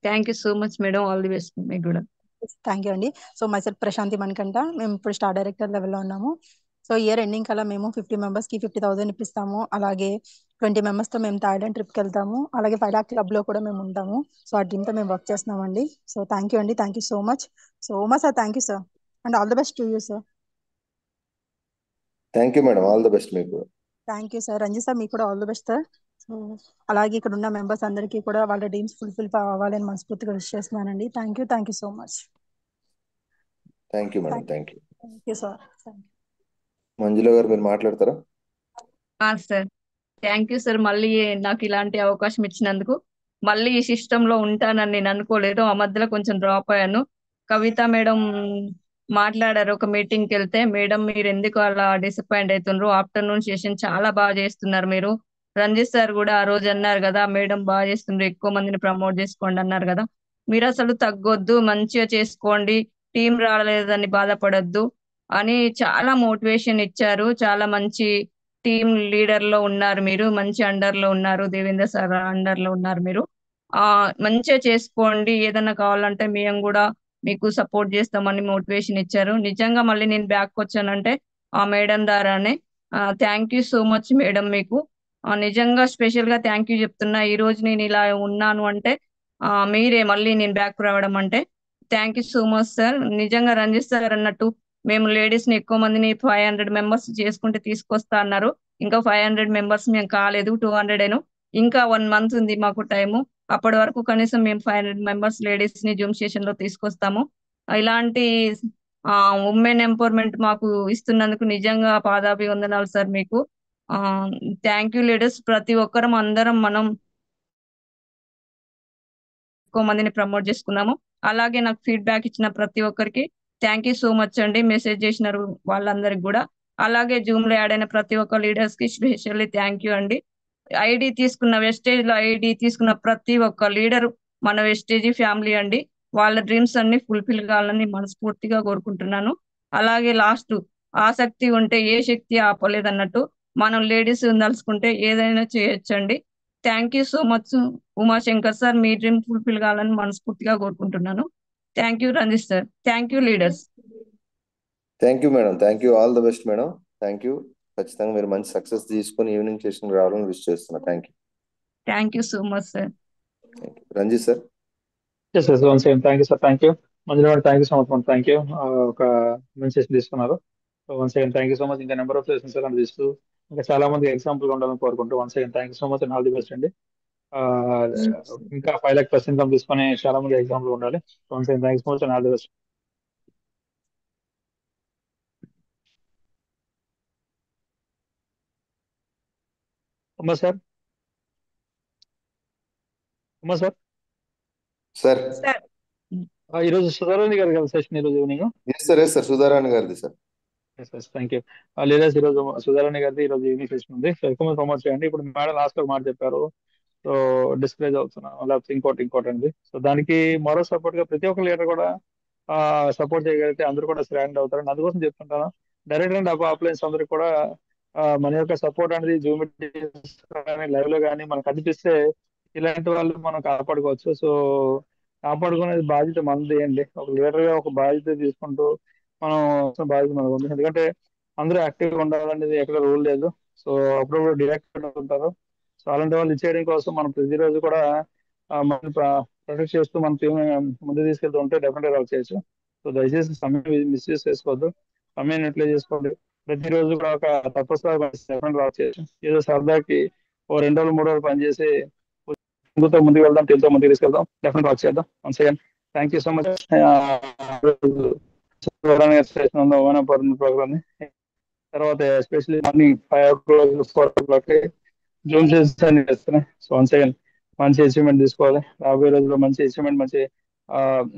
Thank you so much madam, all the best మీకు కూడా. థ్యాంక్ యూ అండి. సో మైసెల్ఫ్ ప్రశాంతి మణికంఠ, మేము ఇప్పుడు స్టార్ డైరెక్టర్ లెవెల్లో ఉన్నాము. సో ఇయర్ ఎండింగ్ కల్లా మేము 50 మెంబర్స్ కి 50,000 ఇప్పిస్తాము. అలాగే 20 మెంబర్స్ తో మేము థాయిలాండ్ ట్రిప్కి వెళ్తాము. అలాగే 5 lakh క్లబ్ లో కూడా మేము ఉంటాము. సో ఆ డ్రీమ్ తో మేము వర్క్ చేస్తున్నామండి. సో థ్యాంక్ యూ అండి, thank you so much. So Uma sir thank you sir, and all the best to you sir. Thank you madam, all the best మీకు. Thank you sir. Ranjith sir మీకు కూడా all the best sir. So అలాగే ఇక్కడ ఉన్న members అందరికీ కూడా వాళ్ళ dreams fulfil అవ్వాలని మనస్ఫూర్తిగా విష్ చేస్తున్నానండి. Thank you so much. Thank you madam, thank you. Thank you sir. Manjula గారు మీరు మాట్లాడతారా? సార్ థ్యాంక్ యూ సార్, మళ్ళీ నాకు ఇలాంటి అవకాశం ఇచ్చినందుకు. మళ్ళీ ఈ సిస్టమ్ లో ఉంటానని నేను అనుకోలేదు, ఆ మధ్యలో కొంచెం డ్రాప్ అయ్యాను. కవిత మేడం మాట్లాడారు ఒక మీటింగ్ కి వెళ్తే, మేడం మీరు ఎందుకు అలా డిసప్పాయింట్ అవుతున్నారు, ఆఫ్టర్నూన్ సెషన్ చాలా బాగా చేస్తున్నారు మీరు. రంజిత్ సార్ కూడా ఆ రోజు అన్నారు కదా, మేడం బాగా చేస్తున్నారు, ఎక్కువ మందిని ప్రమోట్ చేసుకోండి అన్నారు కదా. మీరు అసలు తగ్గొద్దు, మంచిగా చేసుకోండి, టీం రాలేదని బాధపడొద్దు అని చాలా మోటివేషన్ ఇచ్చారు. చాలా మంచి టీం లీడర్ లో ఉన్నారు మీరు, మంచి అండర్ లో ఉన్నారు, దేవేంద్ర సార్ అండర్ లో ఉన్నారు మీరు. మంచిగా చేసుకోండి, ఏదైనా కావాలంటే మేము కూడా మీకు సపోర్ట్ చేస్తామని మోటివేషన్ ఇచ్చారు. నిజంగా మళ్ళీ నేను బ్యాక్ వచ్చానంటే ఆ మేడం ద్వారానే. Thank you so much madam మీకు. నిజంగా స్పెషల్ గా థ్యాంక్ యూ చెప్తున్నా. ఈ రోజు నేను ఇలా ఉన్నాను అంటే మీరే మళ్ళీ నేను బ్యాక్ రావడం అంటే. Thank you so much sir. నిజంగా రంజిత్ సార్ అన్నట్టు మేము లేడీస్ ని ఎక్కువ మందిని 500 మెంబర్స్ చేసుకుంటే తీసుకొస్తా అన్నారు. ఇంకా 500 మెంబర్స్ మేము కాలేదు, 200 ఇంకా 1 month ఉంది మాకు టైము. అప్పటి వరకు కనీసం మేము 500 మెంబర్స్ లేడీస్ ని జూమ్ సెషన్ లో తీసుకొస్తాము. ఇలాంటి ఉమెన్ ఎంపవర్మెంట్ మాకు ఇస్తున్నందుకు నిజంగా పాదాభివందనాలు సార్ మీకు. Thank you leaders. ప్రతి ఒక్కరం అందరం మనం ఎక్కువ మందిని ప్రమోట్ చేసుకున్నాము. అలాగే నాకు ఫీడ్బ్యాక్ ఇచ్చిన ప్రతి ఒక్కరికి థ్యాంక్ యూ సో మచ్ అండి. మెసేజ్ చేసినారు వాళ్ళందరికి కూడా. అలాగే జూమ్ లో యాడ్ అయిన ప్రతి ఒక్క లీడర్స్ కి స్పెషల్లీ థ్యాంక్ యూ అండి. వెస్టేజ్ లో ఐడి తీసుకున్న ప్రతి ఒక్క లీడర్ మన వెస్టేజ్ ఫ్యామిలీ అండి. వాళ్ళ డ్రీమ్స్ అన్ని ఫుల్ఫిల్ కావాలని మనస్ఫూర్తిగా కోరుకుంటున్నాను. అలాగే లాస్ట్, ఆసక్తి ఉంటే ఏ శక్తి ఆపలేదన్నట్టు మనం లేడీస్ తలుచుకుంటే ఏదైనా చేయొచ్చండి. Thank you so much Umashankar sir. మీ డ్రీమ్ ఫుల్ఫిల్ కావాలని మనస్ఫూర్తిగా కోరుకుంటున్నాను. Thank you Ranjith sir. Thank you leaders. Thank you madam. Thank you. All the best madam. Thank you. ఖచ్చితంగా మీరు మంచి సక్సెస్ తీసుకొని ఈవినింగ్ సెషన్ రావాలని విష్ చేస్తున్నా. Thank you. Thank you so much sir. Ranjith sir. Yes yes one second. Thank you sir. Thank you Manjula madam. Thank you so much. Thank you. ఒక మంచి session తీసుకున్నారు. One second. Thank you so much. ఇంకా number of sessions అందిస్తూ ఇంకా చాలా మంది example ఉండాలని కోరుకుంటూ one second. Thank you so much and all the best అండి. ఇంకా 5 లక్ష ప్లస్ ఇన్కమ్ తీసుకొని చాలా మంది ఎగ్జాంపుల్ ఉండాలి. One second. Thank you so much and all the best. Uma sir. Uma sir. Sir ఈరోజు సుధారాణి గారు కదా సెషన్ ఈరోజు evening? Yes sir. Yes sir. Sudharani గారిది sir. Yes thank you. Leaders ఈరోజు సుధారాణి గారిది ఈరోజు ఈవినింగ్ సెషన్ ఉంది. సో ఎక్కువ మంది ప్రమోట్ చేయండి. ఇప్పుడు మేడం లాస్ట్ లో మాట చెప్పారు, సో డిస్కరేజ్ అవుతున్నాం లేకపోతే ఇంకోటి అండి. సో దానికి మరో సపోర్ట్ గా ప్రతి ఒక్క లీడర్ కూడా సపోర్ట్ చేయగలిగితే అందరూ కూడా స్టాండ్ అవుతారు. అందుకోసం చెప్తుంటాను, డైరెక్ట్ అండ్ అప్లయన్స్ అందరికి కూడా మన యొక్క సపోర్ట్ అనేది జూమ్ కానీ లైవ్ లో కానీ మనకు అనిపిస్తే ఇలాంటి వాళ్ళు మనం కాపాడుకోవచ్చు. సో కాపాడుకునేది బాధ్యత మనది అండి. ఒక లీడర్ గా ఒక బాధ్యత తీసుకుంటూ మనం బాధ్యత మనకు ఉంది. ఎందుకంటే అందరూ యాక్టివ్ గా ఉండాలనేది ఎక్కడ రూల్ లేదు. సో అప్పుడప్పుడు డియాక్టివేట్ అవుతుంటారు. సో అలాంటి వాళ్ళు ఇచ్చేయడం కోసం మనం ప్రతిరోజు కూడా మనం ప్రొటెక్ట్ చేస్తూ మన టీం ముందు తీసుకెళ్తూ ఉంటే డెఫినెట్గా వర్క్ చేయొచ్చు. సో దయచేసి సమయం మిస్యూజ్ చేసుకోవద్దు, సమయాన్ని యూటిలైజ్ చేసుకోండి. ప్రతిరోజు కూడా ఒక తపస్సుగా డెఫినెట్ వర్క్ చేయొచ్చు. ఏదో సరదాకి ఓ 2 రోజులు 3 రోజులు పనిచేసి ముందుకు వెళ్దాం, టీంతో ముందుకు తీసుకెళ్దాం, డెఫినెట్ వర్క్ చేద్దాం. Once again thank you so much. Programme తర్వాత especially morning 5 o'clock 4 o'clock zoom session చేస్తున్నాయి. సో వన్స్ అగైన్ మంచి అచీవ్మెంట్ తీసుకోవాలి. రాబోయే రోజుల్లో మంచి అచీవ్మెంట్, మంచి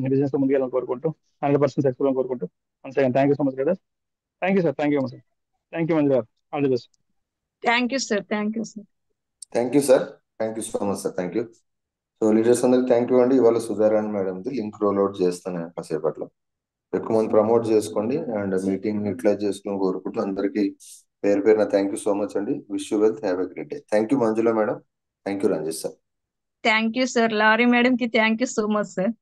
బిజినెస్ తో ముందుకెళ్ళాలని కోరుకుంటూ 100% సక్సెస్ కోరుకుంటూ once again thank you so much leaders. Thank you sir. Thank you sir. Thank you Manju గారు. All the best. Thank you sir. Thank you sir. Thank you sir. Thank you so much sir. Thank you. So leaders అందరికి thank you అండి. ఇవాళ సుధారాణి మేడంది link roll out చేస్తాను కాసేపట్లో. ఎక్కువ మంది ప్రమోట్ చేసుకోండి అండ్ మీటింగ్ యూటిలైజ్ చేసుకుని కోరుకుంటూ అందరికీ పేరు పేరున థ్యాంక్ యూ సో మచ్ అండి. Wish you wealth. Have a great day. Thank you Manjula madam. Thank you Ranjith sir. Thank you sir. లారీ మేడం కి thank you so much sir.